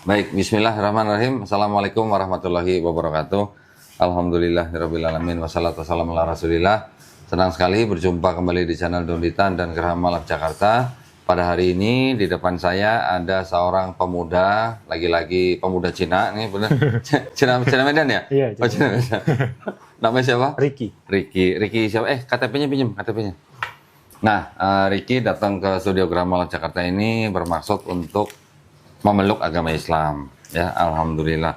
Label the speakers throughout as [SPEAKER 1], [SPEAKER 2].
[SPEAKER 1] Baik, bismillahirrahmanirrahim. Assalamualaikum warahmatullahi wabarakatuh. Alhamdulillahirabbil alamin wassalatu wassalamu ala Rasulillah. Senang sekali berjumpa kembali di channel Donditan dan Gerham Malak Jakarta. Pada hari ini di depan saya ada seorang pemuda, lagi-lagi pemuda Cina, nih benar. Cina Medan ya?
[SPEAKER 2] Iya,
[SPEAKER 1] oh, Cina Medan. Namanya siapa?
[SPEAKER 2] Ricky
[SPEAKER 1] siapa? KTP-nya pinjam, KTP-nya. Nah, Ricky datang ke studio Gerham Malak Jakarta ini bermaksud untuk memeluk agama Islam, ya, alhamdulillah.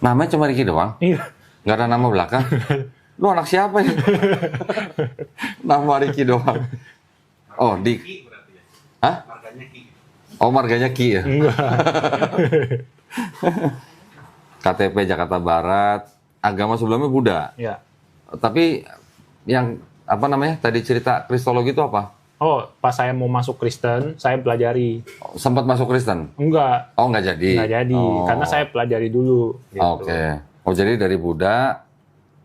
[SPEAKER 1] Namanya cuma Ricky doang?
[SPEAKER 2] Iya.
[SPEAKER 1] Nggak ada nama belakang? Lu anak siapa ya? Nama Ricky doang. Oh, di... Hah? Marganya Ki. Oh, marganya Ki ya?
[SPEAKER 2] Enggak.
[SPEAKER 1] KTP Jakarta Barat, agama sebelumnya Buddha.
[SPEAKER 2] Ya.
[SPEAKER 1] Tapi yang, apa namanya, tadi cerita Kristologi itu apa?
[SPEAKER 2] Oh, pas saya mau masuk Kristen, saya pelajari.
[SPEAKER 1] Sempat masuk Kristen?
[SPEAKER 2] Enggak.
[SPEAKER 1] Oh, nggak jadi?
[SPEAKER 2] Nggak jadi,
[SPEAKER 1] Oh.
[SPEAKER 2] karena saya pelajari dulu. Gitu.
[SPEAKER 1] Oke. Oh, jadi dari Buddha,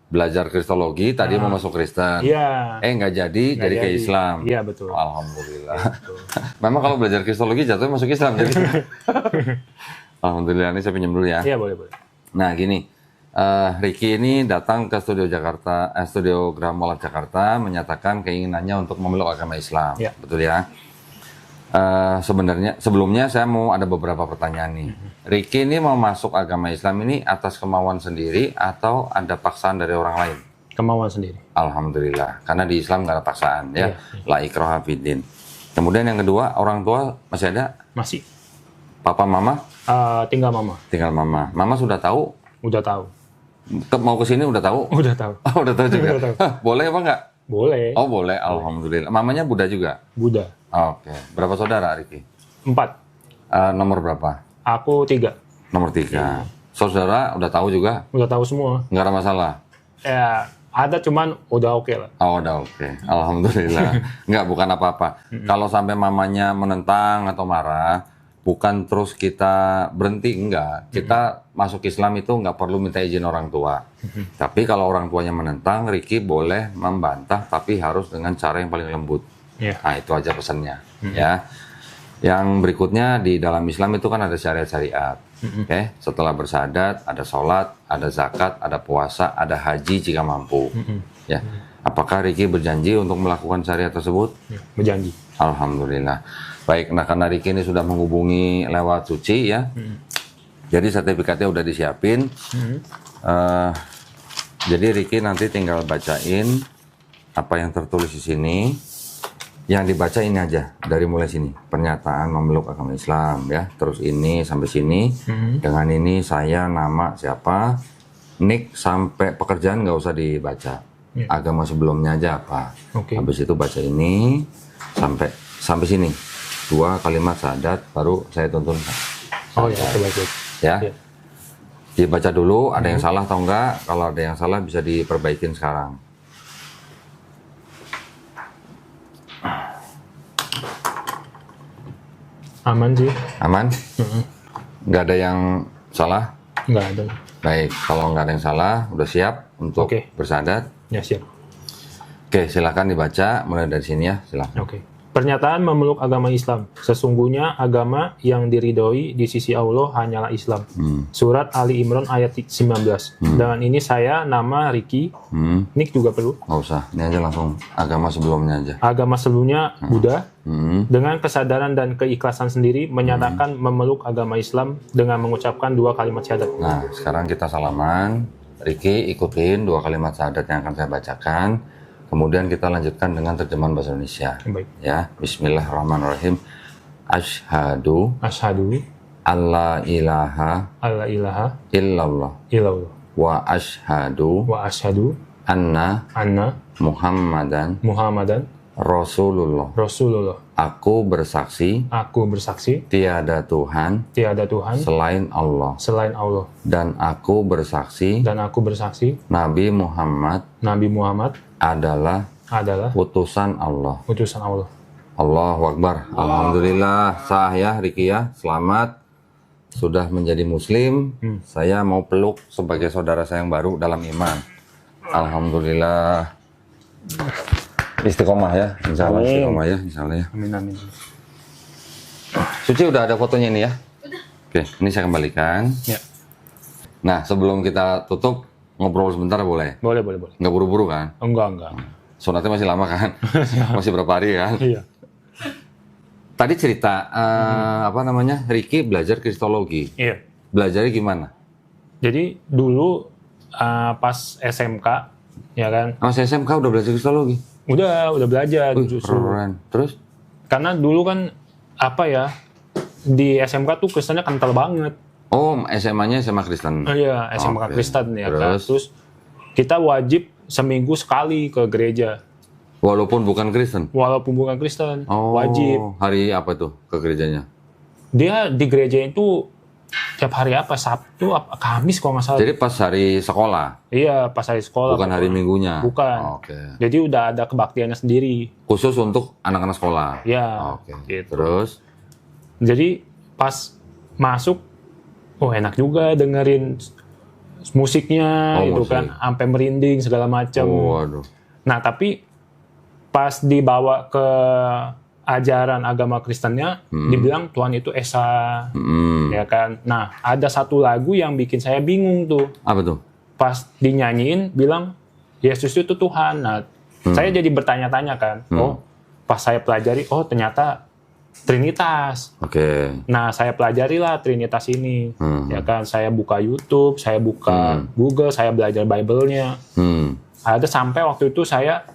[SPEAKER 1] belajar Kristologi, tadi mau masuk Kristen.
[SPEAKER 2] Iya.
[SPEAKER 1] Nggak jadi,
[SPEAKER 2] Nggak
[SPEAKER 1] jadi ke
[SPEAKER 2] jadi.
[SPEAKER 1] Islam.
[SPEAKER 2] Iya, betul.
[SPEAKER 1] Alhamdulillah.
[SPEAKER 2] Betul.
[SPEAKER 1] Memang kalau belajar Kristologi jatuhnya masuk Islam. Jadi. Alhamdulillah, ini saya pinjam dulu ya.
[SPEAKER 2] Iya, boleh.
[SPEAKER 1] Nah, gini. Ricky ini datang ke studio studio Gerham Malak Jakarta menyatakan keinginannya untuk memeluk agama Islam,
[SPEAKER 2] Ya.
[SPEAKER 1] betul ya? Sebenarnya sebelumnya saya mau ada beberapa pertanyaan nih. Ricky ini mau masuk agama Islam ini atas kemauan sendiri atau ada paksaan dari orang lain?
[SPEAKER 2] Kemauan sendiri.
[SPEAKER 1] Alhamdulillah, karena di Islam nggak ada paksaan ya. La ikraha fiddin. Kemudian yang kedua, orang tua masih ada?
[SPEAKER 2] Masih.
[SPEAKER 1] Papa, mama?
[SPEAKER 2] Tinggal mama.
[SPEAKER 1] Tinggal mama. Mama sudah tahu?
[SPEAKER 2] Udah tahu.
[SPEAKER 1] Mau ke sini udah tahu?
[SPEAKER 2] Udah tahu.
[SPEAKER 1] Oh, udah tahu juga.
[SPEAKER 2] Udah tahu.
[SPEAKER 1] Hah, boleh apa enggak?
[SPEAKER 2] Boleh.
[SPEAKER 1] Oh, boleh. Alhamdulillah. Mamanya Buddha juga?
[SPEAKER 2] Buddha.
[SPEAKER 1] Oke. Berapa saudara, Ricky?
[SPEAKER 2] 4.
[SPEAKER 1] Nomor berapa?
[SPEAKER 2] Aku 3.
[SPEAKER 1] Nomor 3. Saudara udah tahu juga?
[SPEAKER 2] Udah tahu semua.
[SPEAKER 1] Nggak ada masalah?
[SPEAKER 2] Ya, ada cuman udah oke lah.
[SPEAKER 1] Oh, udah oke. Alhamdulillah. Nggak, bukan apa-apa. Kalau sampai mamanya menentang atau marah, bukan terus kita berhenti, enggak. Kita masuk Islam itu nggak perlu minta izin orang tua. Tapi kalau orang tuanya menentang, Ricky boleh membantah, tapi harus dengan cara yang paling lembut.
[SPEAKER 2] Iya.
[SPEAKER 1] Nah, itu aja pesannya. Ya. Yang berikutnya di dalam Islam itu kan ada syariat-syariat. Oke. Setelah bersyahadat, ada sholat, ada zakat, ada puasa, ada haji jika mampu. Ya. Apakah Ricky berjanji untuk melakukan syariat tersebut?
[SPEAKER 2] Ya, berjanji.
[SPEAKER 1] Alhamdulillah. Baik, nah karena Ricky ini sudah menghubungi lewat Suci ya. Jadi sertifikatnya udah disiapin. Jadi Ricky nanti tinggal bacain apa yang tertulis di sini. Yang dibaca ini aja, dari mulai sini. Pernyataan memeluk agama Islam ya. Terus ini sampai sini. Dengan ini saya, nama, siapa, nick sampai pekerjaan nggak usah dibaca. Agama sebelumnya aja apa. Habis itu baca ini sampai sini. 2 kalimat syahadat baru saya tuntun.
[SPEAKER 2] Oh ya, coba.
[SPEAKER 1] Ya. Dibaca dulu, ada yang salah atau enggak? Kalau ada yang salah bisa diperbaikin sekarang.
[SPEAKER 2] Aman sih.
[SPEAKER 1] Aman? Nggak ada yang salah?
[SPEAKER 2] Nggak ada.
[SPEAKER 1] Baik, kalau nggak ada yang salah, udah siap untuk bersyahadat?
[SPEAKER 2] Ya, siap.
[SPEAKER 1] Oke, silakan dibaca mulai dari sini ya, silakan.
[SPEAKER 2] Oke. Pernyataan memeluk agama Islam. Sesungguhnya agama yang diridhoi di sisi Allah hanyalah Islam. Surat Ali Imran ayat 19. Dengan ini saya, nama Ricky, nick juga perlu.
[SPEAKER 1] Nggak usah, ini aja langsung agama sebelumnya aja.
[SPEAKER 2] Agama sebelumnya Buddha. Dengan kesadaran dan keikhlasan sendiri menyatakan memeluk agama Islam dengan mengucapkan 2 kalimat syahadat.
[SPEAKER 1] Nah, sekarang kita salaman. Ricky ikutin 2 kalimat syahadat yang akan saya bacakan. Kemudian kita lanjutkan dengan terjemahan bahasa Indonesia.
[SPEAKER 2] Baik.
[SPEAKER 1] Ya, Bismillahirrahmanirrahim. Asyhadu alla ilaha illallah wa asyhadu anna Muhammadan Rasulullah. Aku bersaksi tiada Tuhan selain Allah. Dan aku bersaksi Nabi Muhammad adalah utusan Allah. Allahu Akbar. Alhamdulillah, sah ya Ricky ya. Selamat sudah menjadi muslim. Saya mau peluk sebagai saudara saya yang baru dalam iman. Alhamdulillah. Istiqomah ya, insya Allah istiqomah ya, insya Allah ya.
[SPEAKER 2] Amin.
[SPEAKER 1] Suci udah ada fotonya ini ya? Oke, ini saya kembalikan.
[SPEAKER 2] Ya.
[SPEAKER 1] Nah, sebelum kita tutup, ngobrol sebentar boleh?
[SPEAKER 2] Boleh.
[SPEAKER 1] Nggak buru-buru kan?
[SPEAKER 2] Enggak.
[SPEAKER 1] Sunatnya masih lama kan? Masih berapa hari kan?
[SPEAKER 2] Iya.
[SPEAKER 1] Tadi cerita, Ricky belajar kristologi.
[SPEAKER 2] Iya.
[SPEAKER 1] Belajarnya gimana?
[SPEAKER 2] Jadi dulu pas SMK, ya kan?
[SPEAKER 1] Mas SMK udah belajar kristologi?
[SPEAKER 2] Udah belajar justru.
[SPEAKER 1] Keren. Terus?
[SPEAKER 2] Karena dulu kan di SMK tuh Kristennya kental banget.
[SPEAKER 1] Oh, SMA-nya SMA Kristen?
[SPEAKER 2] Iya, SMK
[SPEAKER 1] Oke.
[SPEAKER 2] Kristen ya kan.
[SPEAKER 1] Terus?
[SPEAKER 2] Terus kita wajib seminggu sekali ke gereja.
[SPEAKER 1] Walaupun bukan Kristen?
[SPEAKER 2] Walaupun bukan Kristen,
[SPEAKER 1] Oh,
[SPEAKER 2] wajib.
[SPEAKER 1] hari apa tuh ke gerejanya?
[SPEAKER 2] Dia di gereja itu tiap hari Sabtu, Kamis kalau nggak salah.
[SPEAKER 1] Jadi pas hari sekolah?
[SPEAKER 2] Iya, pas hari sekolah.
[SPEAKER 1] Bukan hari minggunya?
[SPEAKER 2] Bukan.
[SPEAKER 1] Oke.
[SPEAKER 2] Jadi udah ada kebaktiannya sendiri.
[SPEAKER 1] Khusus untuk anak-anak sekolah?
[SPEAKER 2] Iya.
[SPEAKER 1] Oke.
[SPEAKER 2] Gitu.
[SPEAKER 1] Terus?
[SPEAKER 2] Jadi pas masuk, enak juga dengerin musiknya,
[SPEAKER 1] Oh,
[SPEAKER 2] itu
[SPEAKER 1] musik.
[SPEAKER 2] kan, sampai merinding segala macam.
[SPEAKER 1] Oh, waduh.
[SPEAKER 2] Nah, tapi pas dibawa ke ajaran agama Kristennya, dibilang Tuhan itu Esa, ya kan. Nah, ada satu lagu yang bikin saya bingung tuh.
[SPEAKER 1] Apa tuh?
[SPEAKER 2] Pas dinyanyiin, bilang Yesus itu Tuhan. Nah, saya jadi bertanya-tanya kan. Oh, pas saya pelajari, ternyata Trinitas.
[SPEAKER 1] Oke.
[SPEAKER 2] Nah, saya pelajarilah Trinitas ini. Ya kan, saya buka YouTube, saya buka Google, saya belajar Bible-nya. Ada sampai waktu itu saya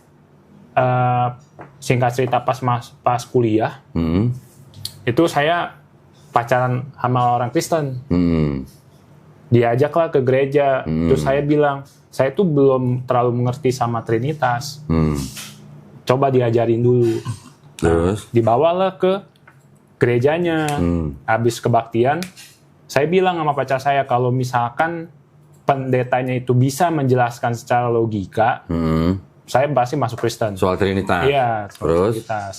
[SPEAKER 2] singkat cerita pas kuliah, itu saya pacaran sama orang Kristen. Diajaklah ke gereja. Terus saya bilang, saya tuh belum terlalu mengerti sama Trinitas. Coba diajarin dulu.
[SPEAKER 1] Terus?
[SPEAKER 2] Dibawalah ke gerejanya. Habis kebaktian, saya bilang sama pacar saya, kalau misalkan pendetanya itu bisa menjelaskan secara logika, saya pasti masuk Kristen.
[SPEAKER 1] Soal Trinitas?
[SPEAKER 2] Iya,
[SPEAKER 1] Terus?
[SPEAKER 2] Trinitas.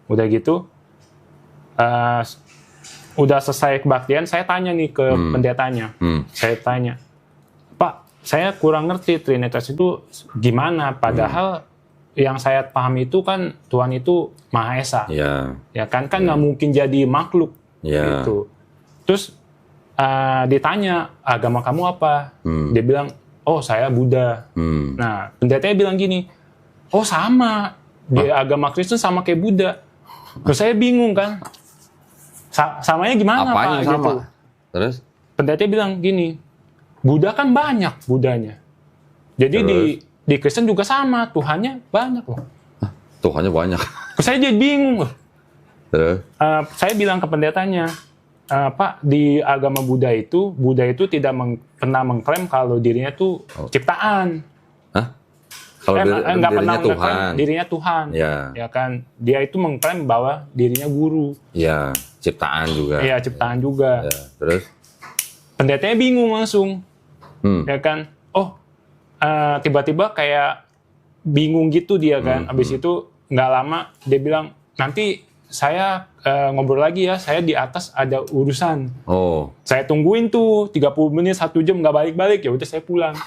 [SPEAKER 2] Udah gitu, udah selesai kebaktian, saya tanya nih ke pendetanya. Saya tanya, Pak, saya kurang ngerti Trinitas itu gimana, padahal yang saya pahami itu kan Tuhan itu Maha Esa.
[SPEAKER 1] Iya.
[SPEAKER 2] Ya kan nggak mungkin jadi makhluk.
[SPEAKER 1] Iya.
[SPEAKER 2] Gitu. Terus ditanya, agama kamu apa? Dia bilang, oh saya Buddha. Nah, pendetanya bilang gini, oh sama, dia agama Kristen sama kayak Buddha. Terus saya bingung kan, samanya gimana
[SPEAKER 1] Apanya
[SPEAKER 2] Pak?
[SPEAKER 1] sama?
[SPEAKER 2] Gitu.
[SPEAKER 1] Terus?
[SPEAKER 2] Pendetanya bilang gini, Buddha kan banyak Buddhanya. Jadi di Kristen juga sama, Tuhannya banyak loh.
[SPEAKER 1] Tuhannya banyak.
[SPEAKER 2] Terus saya jadi bingung loh.
[SPEAKER 1] Terus?
[SPEAKER 2] Saya bilang ke pendetanya, Pak, di agama Buddha itu tidak pernah mengklaim kalau dirinya tuh ciptaan.
[SPEAKER 1] Hah? Kalau
[SPEAKER 2] Nggak pernah
[SPEAKER 1] dirinya
[SPEAKER 2] mengklaim
[SPEAKER 1] Tuhan?
[SPEAKER 2] dirinya Tuhan.
[SPEAKER 1] Ya.
[SPEAKER 2] Kan? Dia itu mengklaim bahwa dirinya guru.
[SPEAKER 1] Ya, ciptaan juga.
[SPEAKER 2] Iya, ciptaan juga.
[SPEAKER 1] Ya. Terus?
[SPEAKER 2] Pendetanya bingung langsung. Ya kan? Tiba-tiba kayak bingung gitu dia kan. Habis itu nggak lama dia bilang, nanti saya ngobrol lagi ya, saya di atas ada urusan.
[SPEAKER 1] Oh.
[SPEAKER 2] Saya tungguin tuh 30 menit, 1 jam nggak balik-balik, ya udah saya pulang.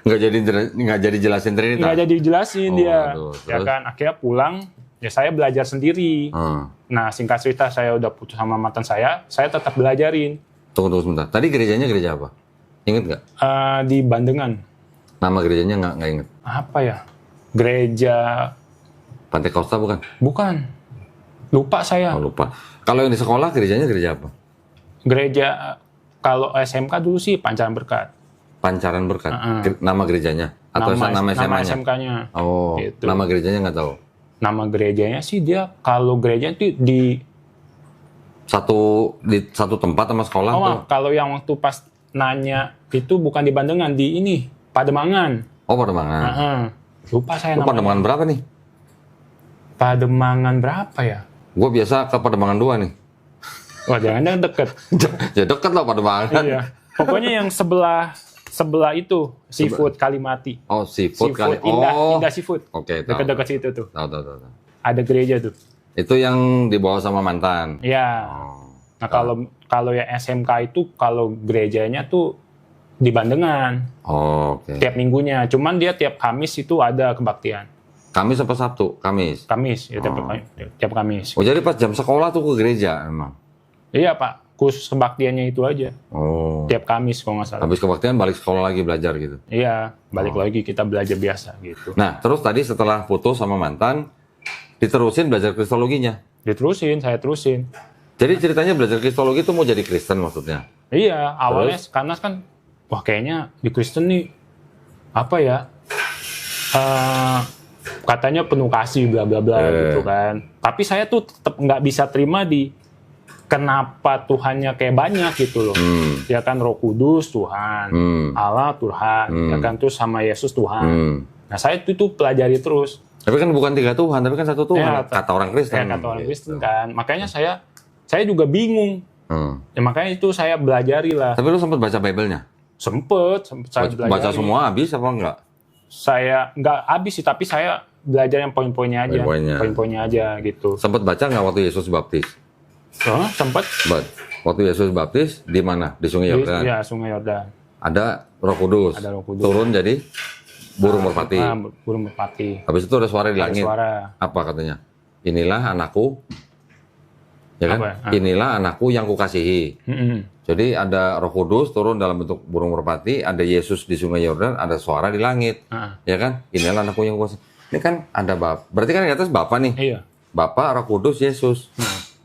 [SPEAKER 1] Nggak jadi jelasin Trinitas?
[SPEAKER 2] Nggak jadi jelasin dia.
[SPEAKER 1] Aduh,
[SPEAKER 2] Ya kan, akhirnya pulang, ya saya belajar sendiri. Nah, singkat cerita saya udah putus sama mantan saya tetap belajarin.
[SPEAKER 1] Tunggu sebentar. Tadi gerejanya gereja apa? Ingat nggak?
[SPEAKER 2] Di Bandengan.
[SPEAKER 1] Nama gerejanya nggak inget?
[SPEAKER 2] Apa ya? Gereja...
[SPEAKER 1] Pantai Kosta bukan?
[SPEAKER 2] Bukan. Lupa saya.
[SPEAKER 1] Oh, lupa. Kalau yang di sekolah gerejanya gereja apa?
[SPEAKER 2] Gereja, kalau SMK dulu sih Pancaran Berkat.
[SPEAKER 1] Pancaran Berkat? Nama gerejanya? Atau nama SMA-nya?
[SPEAKER 2] Nama SMK-nya.
[SPEAKER 1] Oh,
[SPEAKER 2] gitu.
[SPEAKER 1] Nama gerejanya nggak tahu?
[SPEAKER 2] Nama gerejanya sih dia, kalau gerejanya itu di
[SPEAKER 1] satu tempat sama sekolah tuh?
[SPEAKER 2] Kalau yang waktu pas nanya itu bukan di Bandengan, di ini, Pademangan.
[SPEAKER 1] Oh, Pademangan.
[SPEAKER 2] Lupa saya
[SPEAKER 1] namanya. Pademangan berapa nih?
[SPEAKER 2] Pademangan berapa ya?
[SPEAKER 1] Gue biasa ke Pademangan 2 nih.
[SPEAKER 2] Wah, jangan deket.
[SPEAKER 1] Ya deket lah Pademangan.
[SPEAKER 2] Iya. Pokoknya yang sebelah itu, Seafood Kalimati.
[SPEAKER 1] Oh, Seafood kali.
[SPEAKER 2] Indah Seafood.
[SPEAKER 1] Oke, tahu.
[SPEAKER 2] Dekat-dekat situ tuh.
[SPEAKER 1] Tahu.
[SPEAKER 2] Ada gereja tuh.
[SPEAKER 1] Itu yang dibawa sama mantan.
[SPEAKER 2] Iya. Nah, kalau ya SMK itu, kalau gerejanya tuh di Bandengan.
[SPEAKER 1] Oh, oke.
[SPEAKER 2] Tiap minggunya. Cuman dia tiap Kamis itu ada kebaktian.
[SPEAKER 1] Kamis apa Sabtu? Kamis.
[SPEAKER 2] Kamis, ya tiap Kamis.
[SPEAKER 1] Oh, jadi pas jam sekolah tuh ke gereja emang?
[SPEAKER 2] Iya, Pak. khusus kebaktiannya itu aja.
[SPEAKER 1] Oh.
[SPEAKER 2] Tiap Kamis kalau nggak salah.
[SPEAKER 1] Habis kebaktian balik sekolah lagi belajar gitu.
[SPEAKER 2] Iya, balik lagi kita belajar biasa gitu.
[SPEAKER 1] Nah, terus tadi setelah putus sama mantan, diterusin belajar kristologinya.
[SPEAKER 2] Saya terusin.
[SPEAKER 1] Jadi ceritanya belajar kristologi itu mau jadi Kristen maksudnya?
[SPEAKER 2] Iya, awalnya karena kan, wah kayaknya di Kristen nih, apa ya, katanya penuh kasih bla bla bla gitu kan. Tapi saya tuh tetap nggak bisa terima di kenapa Tuhannya kayak banyak gitu loh. Ya kan Roh Kudus Tuhan, Allah Tuhan, ya kan tuh sama Yesus Tuhan. Nah saya itu pelajari terus.
[SPEAKER 1] Tapi kan bukan 3 Tuhan, tapi kan 1 Tuhan,
[SPEAKER 2] Ya,
[SPEAKER 1] kata orang Kristen.
[SPEAKER 2] Ya kata orang Kristen kan. Makanya saya juga bingung. Ya makanya itu saya belajari lah.
[SPEAKER 1] Tapi lu sempat baca Bible-nya?
[SPEAKER 2] Sempet saya belajari.
[SPEAKER 1] Baca semua habis apa enggak?
[SPEAKER 2] Saya nggak habis sih, tapi saya belajar yang poin-poinnya aja. Poin-poinnya aja gitu.
[SPEAKER 1] Sempat baca nggak waktu Yesus baptis?
[SPEAKER 2] Oh, sempet.
[SPEAKER 1] Waktu Yesus baptis di mana? Di Sungai Yordan?
[SPEAKER 2] Iya, Sungai Yordan.
[SPEAKER 1] Ada Roh Kudus.
[SPEAKER 2] Ada Roh Kudus.
[SPEAKER 1] Turun jadi burung merpati.
[SPEAKER 2] Burung merpati.
[SPEAKER 1] Habis itu ada suara di langit.
[SPEAKER 2] Suara.
[SPEAKER 1] Apa katanya? Inilah anakku. Ya kan? Inilah anakku yang kukasihi. Jadi ada Roh Kudus turun dalam bentuk burung merpati, ada Yesus di Sungai Yordan, ada suara di langit. Ya kan? Inilah anakku yang kukasihi. Ini kan ada Bapa. Berarti kan di atas Bapa nih.
[SPEAKER 2] Iya.
[SPEAKER 1] Bapa, Roh Kudus, Yesus.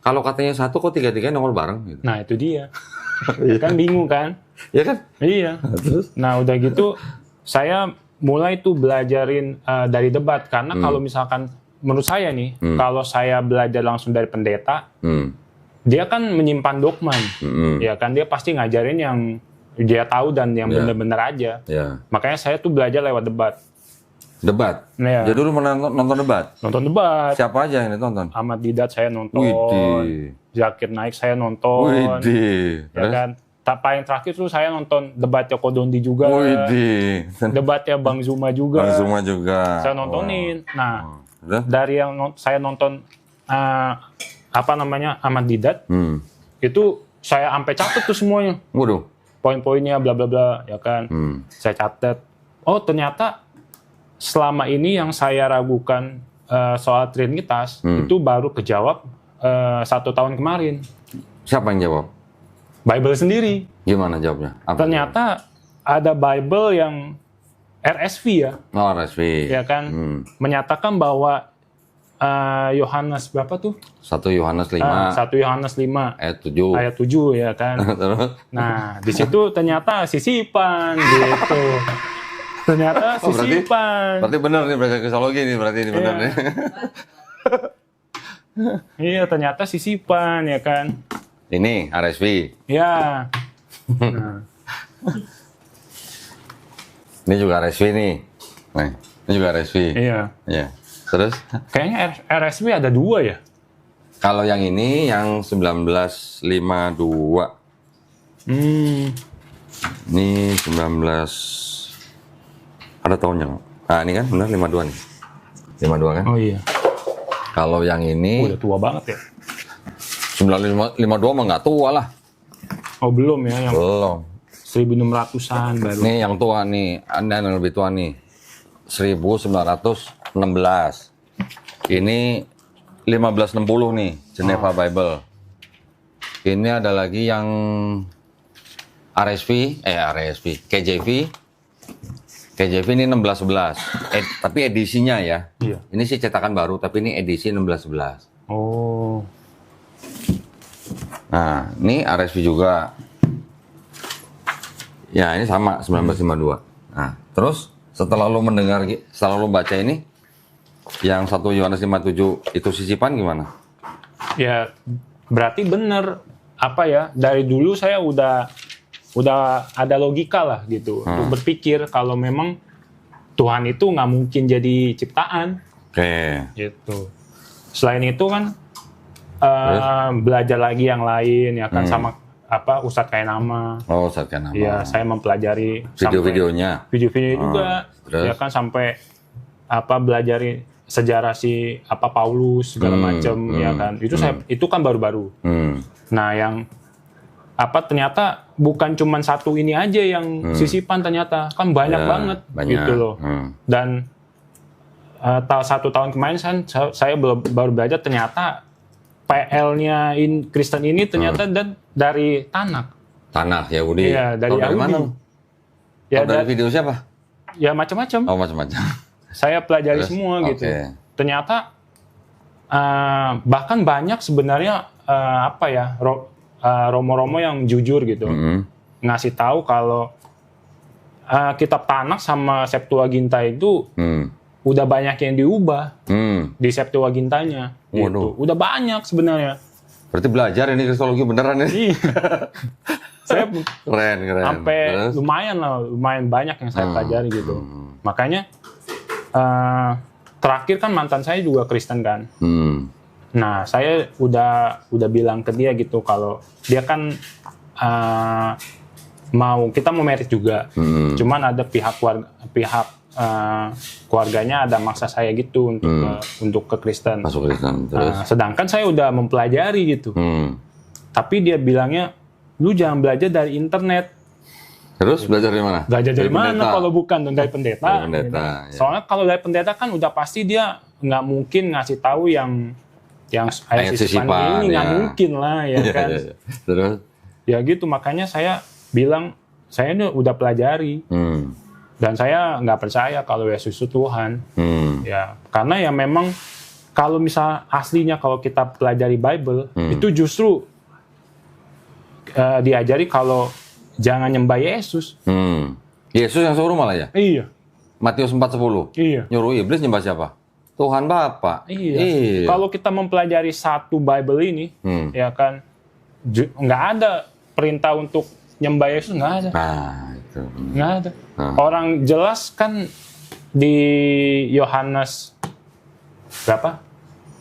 [SPEAKER 1] Kalau katanya satu kok tiga-tiganya nongol bareng gitu.
[SPEAKER 2] Nah, itu dia. Kan bingung kan?
[SPEAKER 1] Ya kan?
[SPEAKER 2] Iya.
[SPEAKER 1] Terus?
[SPEAKER 2] Nah, udah gitu saya mulai tuh belajarin dari debat karena kalau misalkan menurut saya nih, kalau saya belajar langsung dari pendeta, dia kan menyimpan dogma, ya kan dia pasti ngajarin yang dia tahu dan yang benar-benar aja. Makanya saya tuh belajar lewat debat.
[SPEAKER 1] Debat?
[SPEAKER 2] Ya.
[SPEAKER 1] Jadi dulu nonton debat?
[SPEAKER 2] Nonton debat.
[SPEAKER 1] Siapa aja yang ditonton?
[SPEAKER 2] Ahmad Didat saya nonton.
[SPEAKER 1] Widih.
[SPEAKER 2] Zakir Naik saya nonton.
[SPEAKER 1] Widih.
[SPEAKER 2] Ya kan? Paling terakhir tuh saya nonton debatnya Kodondi juga.
[SPEAKER 1] Widih.
[SPEAKER 2] Debatnya Bang Zuma juga.
[SPEAKER 1] Bang Zuma juga.
[SPEAKER 2] Saya nontonin. Nah,
[SPEAKER 1] Udah?
[SPEAKER 2] dari yang saya nonton Ahmad Didat, itu saya sampai catat tuh semuanya.
[SPEAKER 1] Waduh.
[SPEAKER 2] Poin-poinnya bla bla bla, ya kan. Saya catat. Oh, ternyata selama ini yang saya ragukan soal Trinitas itu baru kejawab 1 tahun kemarin.
[SPEAKER 1] Siapa yang jawab?
[SPEAKER 2] Bible sendiri.
[SPEAKER 1] Gimana jawabnya? Apa
[SPEAKER 2] Ternyata ada Bible yang RSV ya.
[SPEAKER 1] Oh, RSV.
[SPEAKER 2] Ya kan, menyatakan bahwa Yohanes berapa tuh?
[SPEAKER 1] 1 Yohanes 5.
[SPEAKER 2] 1 Yohanes 5
[SPEAKER 1] ayat 7.
[SPEAKER 2] Ayat 7 ya kan.
[SPEAKER 1] Terus?
[SPEAKER 2] Nah, di situ ternyata sisipan gitu. Ternyata sisipan.
[SPEAKER 1] Berarti benar nih belajar kristologi nih, berarti ini benar nih.
[SPEAKER 2] Iya, ternyata sisipan ya kan.
[SPEAKER 1] Ini RSV.
[SPEAKER 2] Ya. Nah.
[SPEAKER 1] Ini juga RSV nih. Nih, ini juga RSV.
[SPEAKER 2] Iya.
[SPEAKER 1] Iya. Terus?
[SPEAKER 2] Kayaknya RSV ada 2 ya?
[SPEAKER 1] Kalau yang ini yang 1952. Ini 19 ada tahunnya nggak? Nah ini kan benar 52 nih. 52 kan?
[SPEAKER 2] Oh iya.
[SPEAKER 1] Kalau yang ini
[SPEAKER 2] Udah tua banget ya?
[SPEAKER 1] 1952 mah nggak tua lah.
[SPEAKER 2] Oh belum ya, yang
[SPEAKER 1] Belum.
[SPEAKER 2] 1600-an baru.
[SPEAKER 1] Nih yang tua nih, Anda yang lebih tua nih. 1916. Ini 1560 nih, Geneva Bible. Ini ada lagi yang RSV, KJV. KJV ini 1611. Tapi edisinya ya.
[SPEAKER 2] Iya.
[SPEAKER 1] Ini sih cetakan baru, tapi ini edisi 1611.
[SPEAKER 2] Oh.
[SPEAKER 1] Nah, ini RSV juga. Ya, ini sama 1952. Nah, terus setelah lo baca ini, yang 1 Yohanes 5:7 itu sisipan gimana?
[SPEAKER 2] Ya, berarti bener apa ya? Dari dulu saya udah ada logika lah gitu untuk berpikir kalau memang Tuhan itu nggak mungkin jadi ciptaan.
[SPEAKER 1] Oke.
[SPEAKER 2] Gitu. Selain itu kan belajar lagi yang lain ya kan sama Ustadz Kainama.
[SPEAKER 1] Oh, Ustadz Kainama.
[SPEAKER 2] Iya, saya mempelajari
[SPEAKER 1] video-videonya.
[SPEAKER 2] Video-videonya juga.
[SPEAKER 1] Terus?
[SPEAKER 2] Ya kan sampai belajari sejarah si Paulus segala macam ya kan. Itu kan baru-baru. Nah, yang ternyata bukan cuma satu ini aja yang sisipan, ternyata kan banyak banget gitu loh. Dan 1 tahun kemarin saya baru belajar ternyata PL-nya Kristen ini ternyata dan dari Tanak.
[SPEAKER 1] Tanah Yahudi.
[SPEAKER 2] Iya, dari
[SPEAKER 1] Tahu
[SPEAKER 2] Yahudi.
[SPEAKER 1] mana?
[SPEAKER 2] Ya,
[SPEAKER 1] Tahu dari video siapa?
[SPEAKER 2] ya macam-macam.
[SPEAKER 1] Oh, macam-macam.
[SPEAKER 2] Saya pelajari
[SPEAKER 1] Terus?
[SPEAKER 2] semua gitu.
[SPEAKER 1] Oke.
[SPEAKER 2] Ternyata bahkan banyak sebenarnya romo-romo yang jujur gitu, ngasih tahu kalau kitab Tanak sama Septuaginta itu udah banyak yang diubah di Septuagintanya. Gitu.
[SPEAKER 1] Waduh.
[SPEAKER 2] Udah banyak sebenarnya.
[SPEAKER 1] Berarti belajar ini kristologi beneran ya?
[SPEAKER 2] Iya. Saya
[SPEAKER 1] Keren.
[SPEAKER 2] sampai
[SPEAKER 1] Terus?
[SPEAKER 2] lumayan banyak yang saya pelajari gitu. Makanya terakhir kan mantan saya juga Kristen kan. Nah, saya udah bilang ke dia gitu kalau dia kan kita mau merit juga. Cuman ada pihak keluarganya ada maksa saya gitu untuk ke Kristen.
[SPEAKER 1] Masuk Kristen. Terus?
[SPEAKER 2] Sedangkan saya udah mempelajari gitu. Tapi dia bilangnya, lu jangan belajar dari internet.
[SPEAKER 1] Terus belajar dari mana?
[SPEAKER 2] Belajar dari mana
[SPEAKER 1] pendeta?
[SPEAKER 2] kalau bukan dari pendeta?
[SPEAKER 1] Dari pendeta, ya.
[SPEAKER 2] Soalnya kalau dari pendeta kan udah pasti dia nggak mungkin ngasih tahu yang ayat sisipan ini nggak mungkin lah ya kan.
[SPEAKER 1] Terus?
[SPEAKER 2] Ya gitu, makanya saya bilang saya ini udah pelajari dan saya nggak percaya kalau Yesus itu Tuhan. Ya karena ya memang kalau misal aslinya kalau kita pelajari Bible itu justru diajari kalau jangan nyembah Yesus.
[SPEAKER 1] Yesus yang suruh malah ya?
[SPEAKER 2] Iya.
[SPEAKER 1] Matius 4:10.
[SPEAKER 2] Iya.
[SPEAKER 1] Nyuruh iblis nyembah siapa? Tuhan Bapa.
[SPEAKER 2] Iya. Kalau kita mempelajari satu Bible ini, ya kan, nggak ada perintah untuk nyembah Yesus, nggak ada.
[SPEAKER 1] Nah, itu.
[SPEAKER 2] Nggak ada. Orang jelas kan di Yohanes berapa?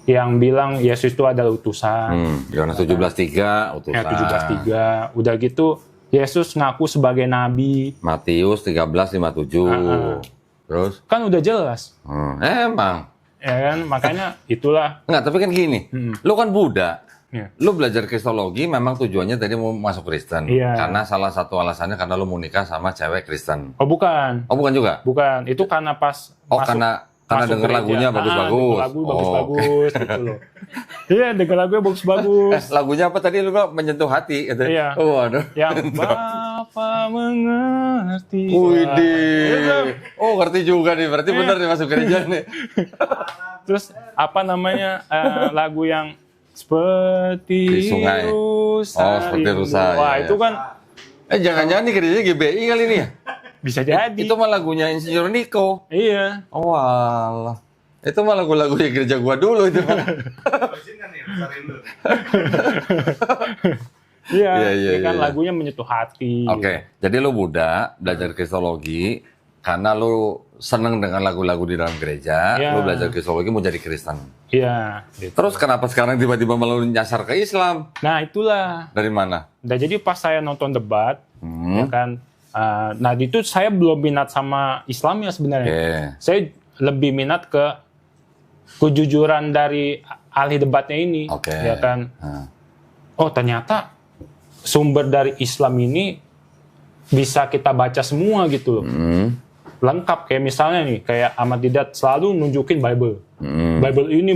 [SPEAKER 2] Yang bilang Yesus itu adalah utusan.
[SPEAKER 1] Yohanes 17:3 utusan.
[SPEAKER 2] 17:3. Udah gitu Yesus ngaku sebagai nabi.
[SPEAKER 1] Matius 13:57. Terus?
[SPEAKER 2] Kan udah jelas.
[SPEAKER 1] Emang.
[SPEAKER 2] Ya kan, makanya itulah.
[SPEAKER 1] Enggak, tapi kan gini. Lu kan Buddha.
[SPEAKER 2] Iya.
[SPEAKER 1] Lu belajar kristologi memang tujuannya tadi mau masuk Kristen.
[SPEAKER 2] Iya.
[SPEAKER 1] Karena salah satu alasannya karena lu mau nikah sama cewek Kristen.
[SPEAKER 2] Oh bukan.
[SPEAKER 1] Oh, bukan juga?
[SPEAKER 2] Bukan. Itu karena pas
[SPEAKER 1] Karena
[SPEAKER 2] masuk
[SPEAKER 1] denger
[SPEAKER 2] gereja.
[SPEAKER 1] lagunya bagus-bagus.
[SPEAKER 2] Denger lagu bagus-bagus gitu loh. Iya, denger lagunya bagus-bagus.
[SPEAKER 1] Lagunya apa tadi lu bilang menyentuh hati gitu.
[SPEAKER 2] Iya.
[SPEAKER 1] Oh, aduh.
[SPEAKER 2] Yang Bapa mengerti.
[SPEAKER 1] Widih. Oh, ngerti juga nih. Berarti benar nih masuk gereja nih.
[SPEAKER 2] Terus apa namanya lagu yang seperti
[SPEAKER 1] Di sungai.
[SPEAKER 2] rusa.
[SPEAKER 1] Oh, seperti rusa,
[SPEAKER 2] Wah,
[SPEAKER 1] ya,
[SPEAKER 2] itu
[SPEAKER 1] ya.
[SPEAKER 2] kan
[SPEAKER 1] Jangan-jangan nih gerejanya GBI kali ini ya?
[SPEAKER 2] bisa jadi.
[SPEAKER 1] Itu mah lagunya Insinyur Niko.
[SPEAKER 2] Iya.
[SPEAKER 1] Oh, alah. Itu mah lagu-lagunya gereja gua dulu itu.
[SPEAKER 2] Iya,
[SPEAKER 1] Iya,
[SPEAKER 2] ini kan
[SPEAKER 1] iya.
[SPEAKER 2] lagunya menyentuh hati.
[SPEAKER 1] Oke, jadi lu Buddha, belajar kristologi, karena lu seneng dengan lagu-lagu di dalam gereja,
[SPEAKER 2] Iya.
[SPEAKER 1] lu belajar kristologi mau jadi Kristen.
[SPEAKER 2] Iya. Gitu.
[SPEAKER 1] Terus kenapa sekarang tiba-tiba malah lu nyasar ke Islam?
[SPEAKER 2] Nah, itulah.
[SPEAKER 1] Dari mana?
[SPEAKER 2] Nah, jadi pas saya nonton debat, ya kan, nah itu saya belum minat sama Islam ya sebenarnya.
[SPEAKER 1] Oke.
[SPEAKER 2] Saya lebih minat ke kejujuran dari ahli debatnya ini,
[SPEAKER 1] Oke.
[SPEAKER 2] ya kan. Oh ternyata sumber dari Islam ini bisa kita baca semua gitu loh, lengkap. Kayak misalnya nih, kayak Ahmad Didat selalu nunjukin Bible, Bible ini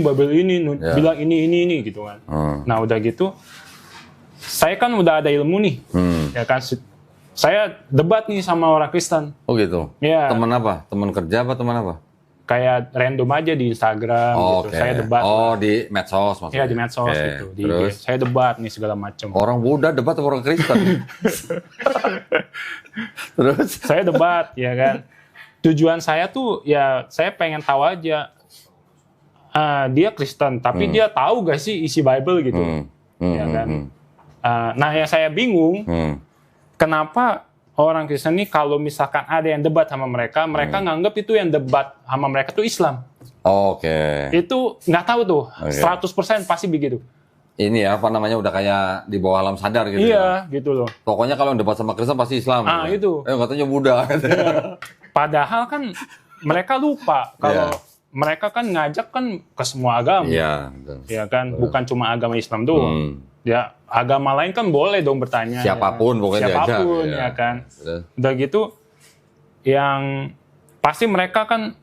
[SPEAKER 2] bilang ini gitu kan. Nah udah gitu, saya kan udah ada ilmu nih, ya kan. Saya debat nih sama orang Kristen.
[SPEAKER 1] Oh gitu?
[SPEAKER 2] Iya.
[SPEAKER 1] Teman apa? Teman kerja apa teman apa?
[SPEAKER 2] Kayak random aja di Instagram gitu.
[SPEAKER 1] Oke.
[SPEAKER 2] Saya debat.
[SPEAKER 1] Oh, di medsos maksudnya?
[SPEAKER 2] Iya di medsos
[SPEAKER 1] Oke.
[SPEAKER 2] gitu. Di
[SPEAKER 1] Terus?
[SPEAKER 2] IG. Saya debat nih segala macam.
[SPEAKER 1] Orang Buddha debat sama orang Kristen? Terus?
[SPEAKER 2] Saya debat ya kan. Tujuan saya tuh ya saya pengen tahu aja dia Kristen tapi dia tahu gak sih isi Bible gitu. Ya kan. Nah yang saya bingung kenapa orang Kristen ini kalau misalkan ada yang debat sama mereka nganggap itu yang debat sama mereka tuh Islam.
[SPEAKER 1] Oke.
[SPEAKER 2] Itu nggak tahu tuh,
[SPEAKER 1] Oke.
[SPEAKER 2] 100% pasti begitu.
[SPEAKER 1] Ini ya, apa namanya, udah kayak di bawah alam sadar gitu ya?
[SPEAKER 2] Iya, gitu loh.
[SPEAKER 1] Pokoknya kalau debat sama Kristen pasti Islam.
[SPEAKER 2] Itu.
[SPEAKER 1] Katanya Buddha.
[SPEAKER 2] Padahal kan mereka lupa kalau mereka kan ngajak kan ke semua agama.
[SPEAKER 1] Iya. betul.
[SPEAKER 2] Ya kan, bukan cuma agama Islam doang. Ya, agama lain kan boleh dong bertanya.
[SPEAKER 1] Siapapun
[SPEAKER 2] ya.
[SPEAKER 1] pokoknya
[SPEAKER 2] Siapapun,
[SPEAKER 1] diajak,
[SPEAKER 2] ya kan.
[SPEAKER 1] Terus?
[SPEAKER 2] Udah gitu, yang pasti mereka kan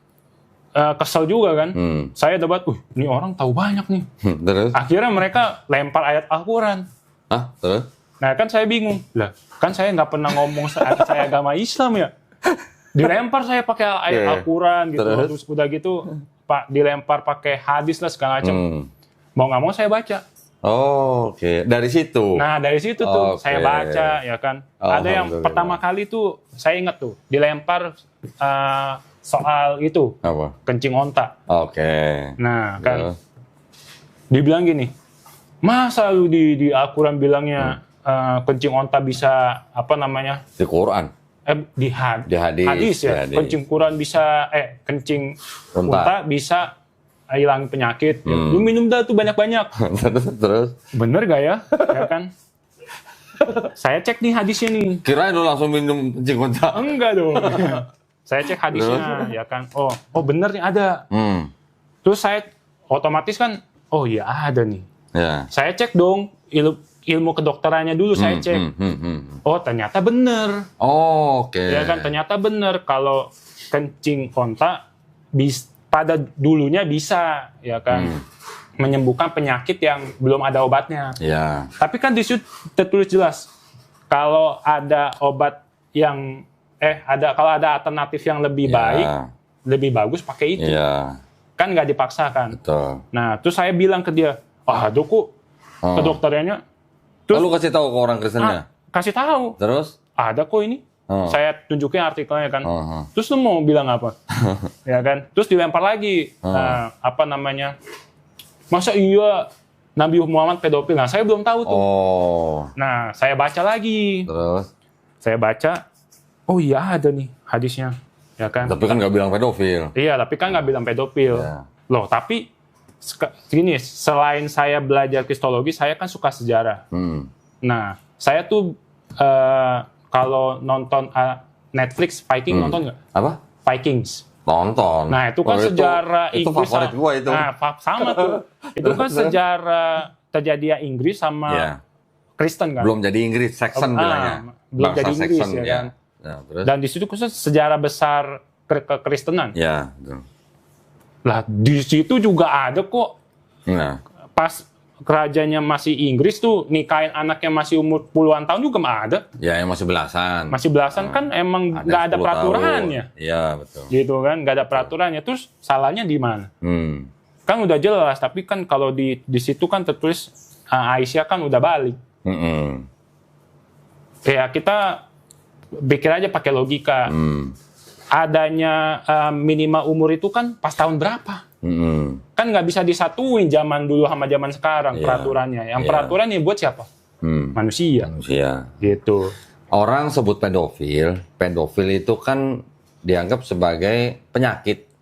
[SPEAKER 2] kesel juga kan. Saya debat, ini orang tahu banyak nih.
[SPEAKER 1] Terus?
[SPEAKER 2] Akhirnya mereka lempar ayat Al-Quran.
[SPEAKER 1] Hah? Terus?
[SPEAKER 2] Nah kan saya bingung, lah kan saya nggak pernah ngomong saya agama Islam ya. Dilempar saya pakai ayat Al-Quran gitu, terus udah gitu Pak dilempar pakai hadis lah segala macam. Mau nggak mau saya baca.
[SPEAKER 1] Oh, oke. Dari situ.
[SPEAKER 2] Nah dari situ tuh saya baca ya kan. Ada yang pertama kali tuh saya ingat tuh dilempar soal itu
[SPEAKER 1] Apa?
[SPEAKER 2] kencing onta.
[SPEAKER 1] Oke.
[SPEAKER 2] Nah kan dibilang gini, masa lu di Al-Quran bilangnya kencing onta bisa apa namanya?
[SPEAKER 1] Di Quran.
[SPEAKER 2] Di hadis ya. Kencing Quran bisa kencing unta bisa hilangin penyakit. Ya. Lu minum dah tuh banyak-banyak.
[SPEAKER 1] Terus?
[SPEAKER 2] Bener gak ya? Ya kan? Saya cek nih hadisnya nih.
[SPEAKER 1] Kirain lu langsung minum kencing unta.
[SPEAKER 2] Enggak dong. Saya cek hadisnya ya kan. Oh bener nih ada. Terus saya otomatis kan, oh iya ada nih.
[SPEAKER 1] Ya.
[SPEAKER 2] Saya cek dong ilmu kedokterannya dulu saya cek. Oh ternyata bener.
[SPEAKER 1] Oh, oke.
[SPEAKER 2] Ya kan ternyata bener kalau kencing onta pada dulunya bisa ya kan menyembuhkan penyakit yang belum ada obatnya.
[SPEAKER 1] Ya.
[SPEAKER 2] Tapi kan di situ tertulis jelas kalau ada obat yang kalau ada alternatif yang lebih baik, lebih bagus pakai itu.
[SPEAKER 1] Iya.
[SPEAKER 2] Kan nggak dipaksakan.
[SPEAKER 1] Betul.
[SPEAKER 2] Nah terus saya bilang ke dia, ada kok kedokterannya. Terus,
[SPEAKER 1] lu kasih tahu ke orang Kristennya?
[SPEAKER 2] Kasih tahu.
[SPEAKER 1] Terus?
[SPEAKER 2] Ada kok ini. Saya tunjukin artikelnya kan. Terus lu mau bilang apa? Ya kan. Terus dilempar lagi. Apa namanya? Masa iya Nabi Muhammad pedofil? Nah, saya belum tahu tuh. Nah, saya baca lagi.
[SPEAKER 1] Terus?
[SPEAKER 2] Saya baca. Oh iya ada nih hadisnya. Ya kan.
[SPEAKER 1] Tapi kan nggak bilang pedofil.
[SPEAKER 2] Iya, tapi kan nggak bilang pedofil.
[SPEAKER 1] Ya.
[SPEAKER 2] Loh, tapi gini, selain saya belajar kristologi, saya kan suka sejarah. Nah, saya tuh kalau nonton Netflix Viking nonton nggak?
[SPEAKER 1] Apa?
[SPEAKER 2] Vikings.
[SPEAKER 1] Nonton.
[SPEAKER 2] Nah, itu kan sejarah
[SPEAKER 1] itu
[SPEAKER 2] Inggris.
[SPEAKER 1] Itu favorit gua itu.
[SPEAKER 2] Nah, sama tuh. Itu kan sejarah terjadinya Inggris sama Kristen kan.
[SPEAKER 1] Belum jadi Inggris, Saxon bilangnya.
[SPEAKER 2] Belum jadi Inggris
[SPEAKER 1] Saxon,
[SPEAKER 2] ya kan.
[SPEAKER 1] Nah, terus?
[SPEAKER 2] Dan di situ kan sejarah besar kekristenan.
[SPEAKER 1] Ya, betul.
[SPEAKER 2] Lah di situ juga ada kok.
[SPEAKER 1] Nah.
[SPEAKER 2] Pas kerajaannya masih Inggris tuh nikahin anaknya masih umur puluhan tahun juga mah ada.
[SPEAKER 1] Ya, yang masih belasan.
[SPEAKER 2] Masih belasan kan emang nggak ada peraturannya.
[SPEAKER 1] Iya, betul.
[SPEAKER 2] Gitu kan, nggak ada peraturannya. Terus salahnya di mana? Kan udah jelas, tapi kan kalau di situ kan tertulis Aisyah kan udah balik. Ya kita pikir aja pakai logika. Adanya minimal umur itu kan pas tahun berapa? Kan nggak bisa disatuin zaman dulu sama zaman sekarang peraturannya. Yang peraturannya buat siapa? Manusia. Gitu.
[SPEAKER 1] Orang sebut pedofil itu kan dianggap sebagai penyakit.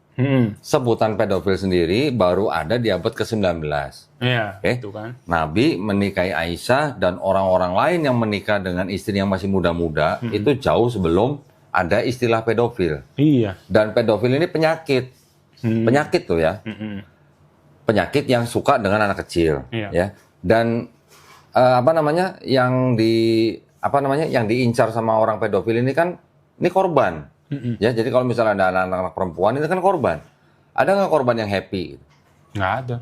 [SPEAKER 1] Sebutan pedofil sendiri baru ada di abad ke-19.
[SPEAKER 2] Iya, itu kan.
[SPEAKER 1] Nabi menikahi Aisyah dan orang-orang lain yang menikah dengan istri yang masih muda-muda itu jauh sebelum ada istilah pedofil.
[SPEAKER 2] Iya.
[SPEAKER 1] Dan pedofil ini penyakit. Penyakit tuh ya. Penyakit yang suka dengan anak kecil, ya. Dan yang diincar sama orang pedofil ini kan ini korban. Ya, jadi kalau misalnya ada anak-anak perempuan itu kan korban. Ada nggak korban yang happy?
[SPEAKER 2] Nggak ada.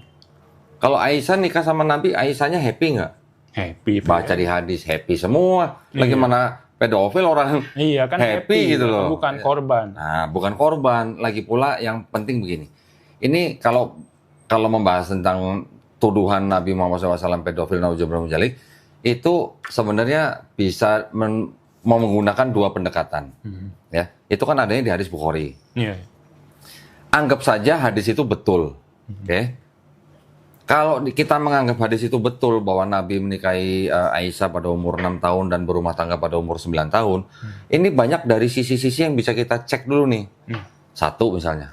[SPEAKER 1] Kalau Aisyah nikah sama Nabi, Aisyahnya happy nggak?
[SPEAKER 2] Happy.
[SPEAKER 1] Baca di hadis happy semua. Lagi mana pedofil orang
[SPEAKER 2] kan happy
[SPEAKER 1] gitu loh.
[SPEAKER 2] Bukan korban.
[SPEAKER 1] Nah, bukan korban. Lagi pula yang penting begini. Ini kalau membahas tentang tuduhan Nabi Muhammad SAW pedofil naudzubillah jalik, itu sebenarnya bisa mau menggunakan dua pendekatan. Ya, itu kan adanya di hadis Bukhari. Anggap saja hadis itu betul. Oke. Kalau kita menganggap hadis itu betul bahwa Nabi menikahi Aisyah pada umur 6 tahun dan berumah tangga pada umur 9 tahun, ini banyak dari sisi-sisi yang bisa kita cek dulu nih. Satu misalnya,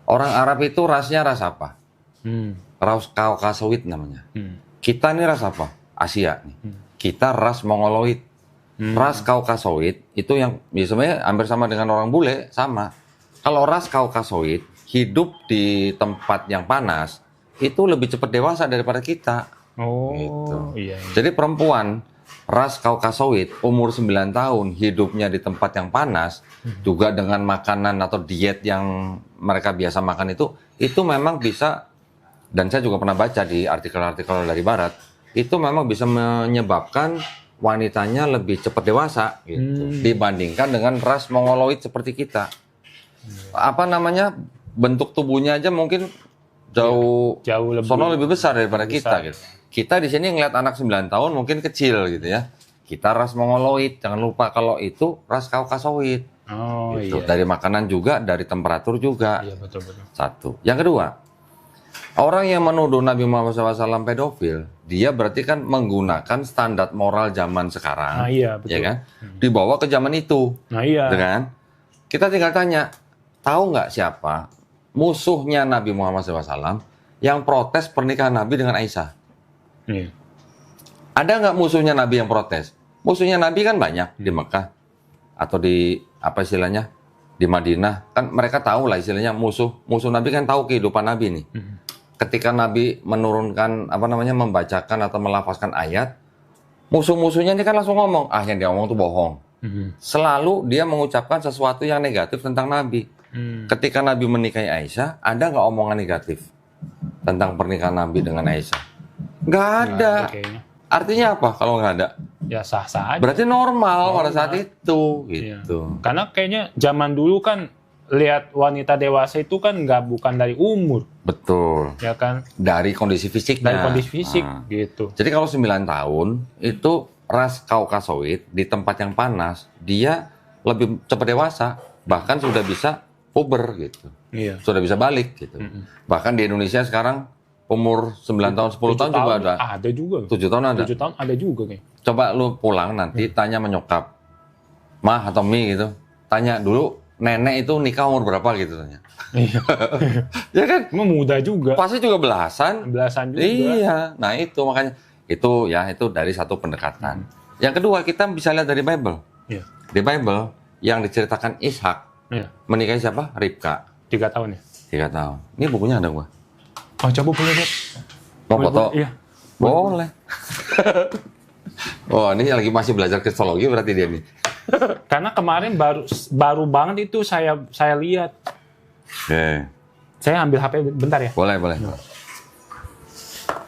[SPEAKER 1] orang Arab itu rasnya ras apa? Ras Kaukasoid namanya. Kita nih ras apa? Asia nih. Kita ras Mongoloid. Ras Kaukasoid itu yang biasanya hampir sama dengan orang bule, sama. Kalau ras Kaukasoid hidup di tempat yang panas, itu lebih cepat dewasa daripada kita. Gitu.
[SPEAKER 2] Iya.
[SPEAKER 1] Jadi perempuan ras Kaukasoid umur 9 tahun hidupnya di tempat yang panas, juga dengan makanan atau diet yang mereka biasa makan itu memang bisa, dan saya juga pernah baca di artikel-artikel dari barat, itu memang bisa menyebabkan wanitanya lebih cepat dewasa gitu, dibandingkan dengan ras Mongoloid seperti kita. Apa namanya, bentuk tubuhnya aja mungkin jauh lebih besar daripada kita gitu. Kita di sini ngeliat anak 9 tahun mungkin kecil gitu ya. Kita ras Mongoloid, jangan lupa kalau itu ras Kaukasoid.
[SPEAKER 2] Oh
[SPEAKER 1] gitu.
[SPEAKER 2] iya.
[SPEAKER 1] Dari makanan juga, dari temperatur juga.
[SPEAKER 2] Iya betul.
[SPEAKER 1] Satu. Yang kedua, orang yang menuduh Nabi Muhammad SAW pedofil, dia berarti kan menggunakan standar moral zaman sekarang.
[SPEAKER 2] Nah iya betul.
[SPEAKER 1] Ya kan? Dibawa ke zaman itu.
[SPEAKER 2] Nah iya.
[SPEAKER 1] Kan? Kita tinggal tanya, tahu nggak siapa musuhnya Nabi Muhammad SAW yang protes pernikahan Nabi dengan Aisyah?
[SPEAKER 2] Iya.
[SPEAKER 1] Ada nggak musuhnya Nabi yang protes? Musuhnya Nabi kan banyak di Mekah atau di apa istilahnya di Madinah, kan mereka tahu lah istilahnya musuh Nabi kan tahu kehidupan Nabi nih. Ketika Nabi menurunkan apa namanya membacakan atau melafazkan ayat, musuh-musuhnya ini kan langsung ngomong, yang dia ngomong itu bohong. Selalu dia mengucapkan sesuatu yang negatif tentang Nabi. Ketika Nabi menikahi Aisyah, ada nggak omongan negatif tentang pernikahan Nabi dengan Aisyah? Nggak ada. Artinya apa kalau nggak ada?
[SPEAKER 2] Ya sah-sah aja.
[SPEAKER 1] Berarti normal pada saat itu, gitu.
[SPEAKER 2] Iya. Karena kayaknya zaman dulu kan lihat wanita dewasa itu kan bukan dari umur.
[SPEAKER 1] Betul.
[SPEAKER 2] Ya kan?
[SPEAKER 1] Dari kondisi fisiknya.
[SPEAKER 2] Dari kondisi fisik, gitu.
[SPEAKER 1] Jadi kalau 9 tahun, itu ras Kaukasoid di tempat yang panas, dia lebih cepat dewasa. Bahkan sudah bisa puber, gitu.
[SPEAKER 2] Iya.
[SPEAKER 1] Sudah bisa balik, gitu. Bahkan di Indonesia sekarang, umur 9 tahun, 10 tahun juga ada.
[SPEAKER 2] Ada juga.
[SPEAKER 1] 7 tahun ada.
[SPEAKER 2] 7 tahun ada juga kayaknya.
[SPEAKER 1] Coba lu pulang nanti, tanya menyokap. Mah atau Mi gitu. Tanya dulu, nenek itu nikah umur berapa gitu tanya.
[SPEAKER 2] Iya.
[SPEAKER 1] Ya kan?
[SPEAKER 2] Emang muda juga.
[SPEAKER 1] Pasti juga belasan.
[SPEAKER 2] Belasan juga.
[SPEAKER 1] Iya. Nah itu makanya. Itu dari satu pendekatan. Yang kedua, kita bisa lihat dari Bible.
[SPEAKER 2] Iya.
[SPEAKER 1] Di Bible, yang diceritakan Ishak.
[SPEAKER 2] Iya.
[SPEAKER 1] Menikahi siapa? Ribka.
[SPEAKER 2] 3 tahun ya?
[SPEAKER 1] 3 tahun. Ini bukunya ada gua.
[SPEAKER 2] Oh, coba boleh lihat.
[SPEAKER 1] Mau foto?
[SPEAKER 2] Iya.
[SPEAKER 1] Boleh. Oh, ini lagi masih belajar kristologi berarti dia nih.
[SPEAKER 2] Karena kemarin baru banget itu saya lihat.
[SPEAKER 1] Oke.
[SPEAKER 2] Saya ambil HP bentar ya.
[SPEAKER 1] Boleh.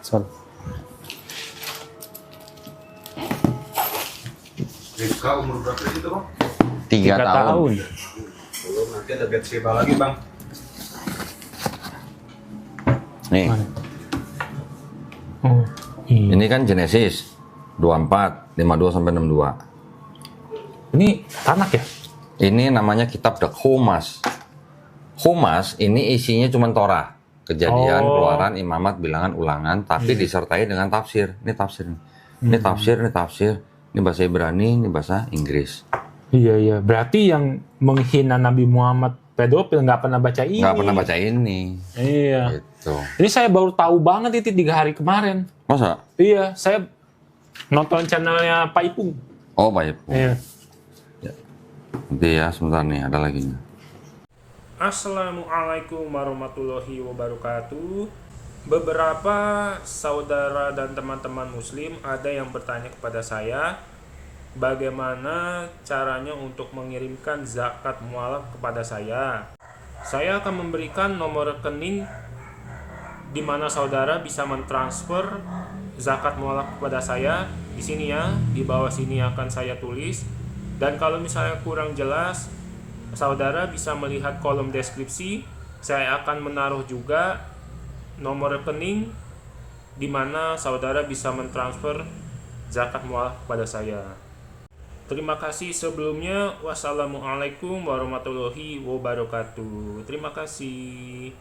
[SPEAKER 2] Sorry.
[SPEAKER 3] Rifka umur berapa itu, Bang?
[SPEAKER 1] 3 tahun.
[SPEAKER 3] Belum, nanti ada Bathsheba lagi, Bang.
[SPEAKER 1] Nih,
[SPEAKER 2] Oh, iya.
[SPEAKER 1] ini kan Genesis 24, 52 sampai 62.
[SPEAKER 2] Ini Tanak ya?
[SPEAKER 1] Ini namanya kitab The Humas. Humas ini isinya cuma Torah, Kejadian, Keluaran, Imamat, Bilangan, Ulangan, tapi disertai dengan tafsir. Ini tafsir. Ini tafsir. Ini bahasa Ibrani, ini bahasa Inggris.
[SPEAKER 2] Iya. Berarti yang menghina Nabi Muhammad pedofil nggak pernah baca ini.
[SPEAKER 1] Nggak pernah baca ini.
[SPEAKER 2] Iya.
[SPEAKER 1] Gitu.
[SPEAKER 2] Ini saya baru tahu banget itu 3 hari kemarin.
[SPEAKER 1] Masa?
[SPEAKER 2] Iya, saya nonton channelnya Pak Ipung.
[SPEAKER 1] Oh, baik.
[SPEAKER 2] Iya.
[SPEAKER 1] Nanti ya, sebentar nih, ada lagi.
[SPEAKER 2] Assalamualaikum warahmatullahi wabarakatuh. Beberapa saudara dan teman-teman muslim ada yang bertanya kepada saya, bagaimana caranya untuk mengirimkan zakat mualaf kepada saya. Saya akan memberikan nomor rekening di mana saudara bisa mentransfer zakat mualaf kepada saya. Di sini ya, di bawah sini akan saya tulis. Dan kalau misalnya kurang jelas, saudara bisa melihat kolom deskripsi. Saya akan menaruh juga nomor rekening di mana saudara bisa mentransfer zakat mualaf kepada saya. Terima kasih sebelumnya. Wassalamualaikum warahmatullahi wabarakatuh. Terima kasih.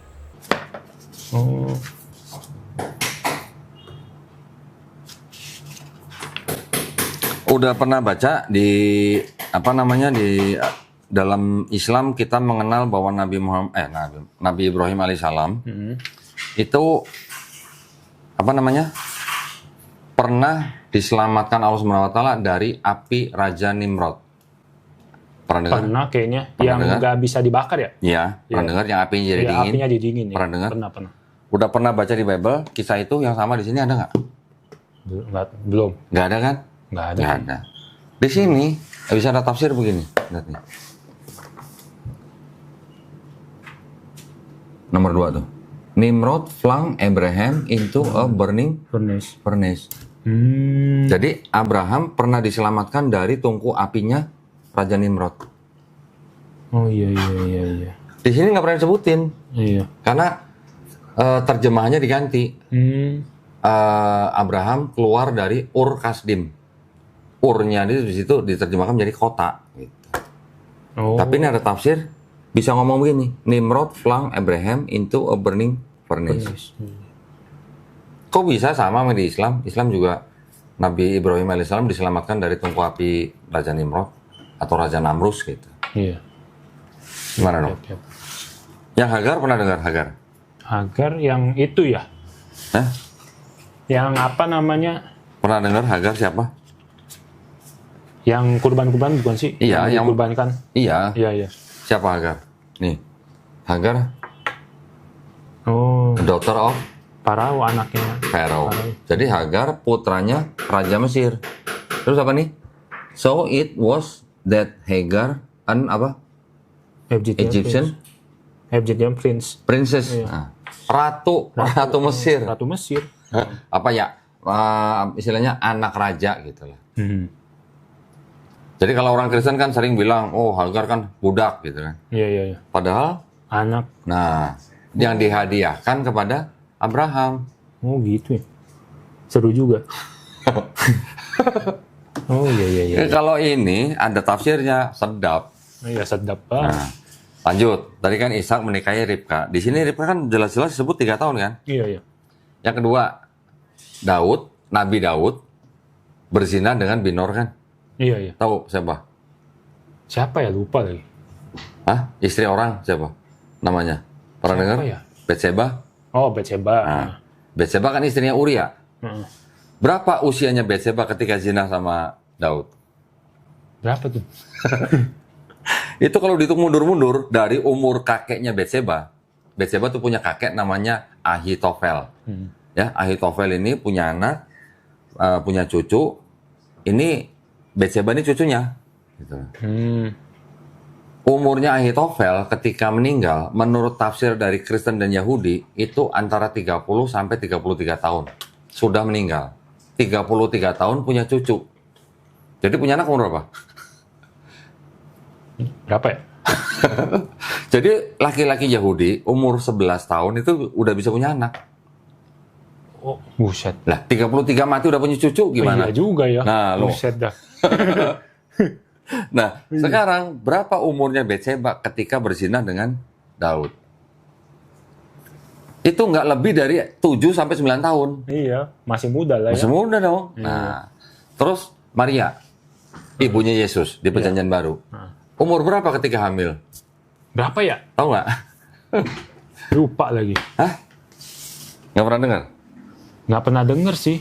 [SPEAKER 1] Udah pernah baca di di dalam Islam kita mengenal bahwa Nabi Ibrahim alaihissalam itu pernah diselamatkan Allah Subhanahu wa taala dari api Raja Nimrod. Pernah dengar?
[SPEAKER 2] Pernah kayaknya yang nggak bisa dibakar ya?
[SPEAKER 1] Iya, pernah dengar yang apinya jadi dingin.
[SPEAKER 2] Apinya jadi dingin ya.
[SPEAKER 1] Pernah dengar?
[SPEAKER 2] Pernah.
[SPEAKER 1] Udah pernah baca di Bible kisah itu yang sama di sini ada nggak?
[SPEAKER 2] Belum.
[SPEAKER 1] Nggak ada kan?
[SPEAKER 2] Nggak ada.
[SPEAKER 1] Nggak ada. Di sini bisa ada tafsir begini. Lihat nih. Nomor 2 tuh. Nimrod flung Abraham into a burning furnace. Jadi Abraham pernah diselamatkan dari tungku apinya Raja Nimrod.
[SPEAKER 2] Oh iya.
[SPEAKER 1] Di sini nggak pernah disebutin,
[SPEAKER 2] Iya.
[SPEAKER 1] karena terjemahannya diganti. Abraham keluar dari Ur Kasdim. Urnya di situ diterjemahkan menjadi kota. Gitu.
[SPEAKER 2] Oh.
[SPEAKER 1] Tapi ini ada tafsir bisa ngomong begini, Nimrod flung Abraham into a burning furnace. Kok bisa sama di Islam? Islam juga Nabi Ibrahim alaihissalam diselamatkan dari tungku api Raja Nimrod atau Raja Namrus gitu.
[SPEAKER 2] Iya.
[SPEAKER 1] Gimana dong?
[SPEAKER 2] Yap.
[SPEAKER 1] Yang Hagar pernah dengar Hagar?
[SPEAKER 2] Hagar yang itu ya?
[SPEAKER 1] Hah?
[SPEAKER 2] Yang apa namanya?
[SPEAKER 1] Pernah dengar Hagar siapa?
[SPEAKER 2] Yang kurban-kurban bukan sih?
[SPEAKER 1] Iya, yang
[SPEAKER 2] dikurbankan.
[SPEAKER 1] Iya.
[SPEAKER 2] Iya.
[SPEAKER 1] Siapa Hagar? Nih. Hagar,
[SPEAKER 2] Oh,
[SPEAKER 1] daughter of
[SPEAKER 2] Parao anaknya.
[SPEAKER 1] Pharaoh. Jadi Hagar putranya Raja Mesir. Terus apa nih? So it was that Hagar an apa? Egyptian
[SPEAKER 2] Prince.
[SPEAKER 1] princess.
[SPEAKER 2] Iya.
[SPEAKER 1] Nah, ratu Mesir.
[SPEAKER 2] Ratu Mesir.
[SPEAKER 1] Apa ya? Istilahnya anak raja gitu lah. Jadi kalau orang Kristen kan sering bilang, oh Hagar kan budak gitu kan.
[SPEAKER 2] Iya.
[SPEAKER 1] Padahal,
[SPEAKER 2] Anak.
[SPEAKER 1] nah yang dihadiahkan kepada Abraham.
[SPEAKER 2] Oh gitu ya. Seru juga. Oh iya.
[SPEAKER 1] Kalau ini ada tafsirnya, sedap.
[SPEAKER 2] Iya sedap banget.
[SPEAKER 1] Nah, lanjut. Tadi kan Ishak menikahi Ribka. Di sini Ribka kan jelas-jelas disebut 3 tahun kan.
[SPEAKER 2] Iya.
[SPEAKER 1] Yang kedua, Nabi Daud berzina dengan Binor kan.
[SPEAKER 2] Iya.
[SPEAKER 1] Tahu siapa?
[SPEAKER 2] Siapa ya? Lupa lagi.
[SPEAKER 1] Hah? Istri orang siapa? Namanya? Pernah
[SPEAKER 2] Siapa
[SPEAKER 1] dengar?
[SPEAKER 2] ya?
[SPEAKER 1] Batseba.
[SPEAKER 2] Oh, Batseba.
[SPEAKER 1] Nah, Batseba kan istrinya Uria.
[SPEAKER 2] Heeh.
[SPEAKER 1] Berapa usianya Batseba ketika zina sama Daud?
[SPEAKER 2] Berapa tuh?
[SPEAKER 1] Itu kalau dihitung mundur-mundur dari umur kakeknya Batseba. Batseba tuh punya kakek namanya Ahitofel. Ya, Ahitofel ini punya anak, punya cucu. Ini Batseba ini cucunya. Gitu. Umurnya Ahitofel ketika meninggal, menurut tafsir dari Kristen dan Yahudi, itu antara 30 sampai 33 tahun. Sudah meninggal. 33 tahun punya cucu. Jadi punya anak umur berapa?
[SPEAKER 2] Berapa ya?
[SPEAKER 1] Jadi laki-laki Yahudi umur 11 tahun itu udah bisa punya anak.
[SPEAKER 2] Oh, buset.
[SPEAKER 1] Lah, 33 mati udah punya cucu gimana?
[SPEAKER 2] Iya juga ya.
[SPEAKER 1] Nah, lo.
[SPEAKER 2] Buset dah.
[SPEAKER 1] Nah, sekarang berapa umurnya Batseba ketika berzina dengan Daud? Itu nggak lebih dari 7 sampai 9 tahun.
[SPEAKER 2] Iya, masih muda lah
[SPEAKER 1] Masih
[SPEAKER 2] ya.
[SPEAKER 1] muda dong. Nah, terus Maria, ibunya Yesus di Perjanjian Baru. Umur berapa ketika hamil?
[SPEAKER 2] Berapa ya?
[SPEAKER 1] Tahu nggak?
[SPEAKER 2] Lupa lagi.
[SPEAKER 1] Hah? Nggak pernah dengar?
[SPEAKER 2] Nggak pernah denger sih.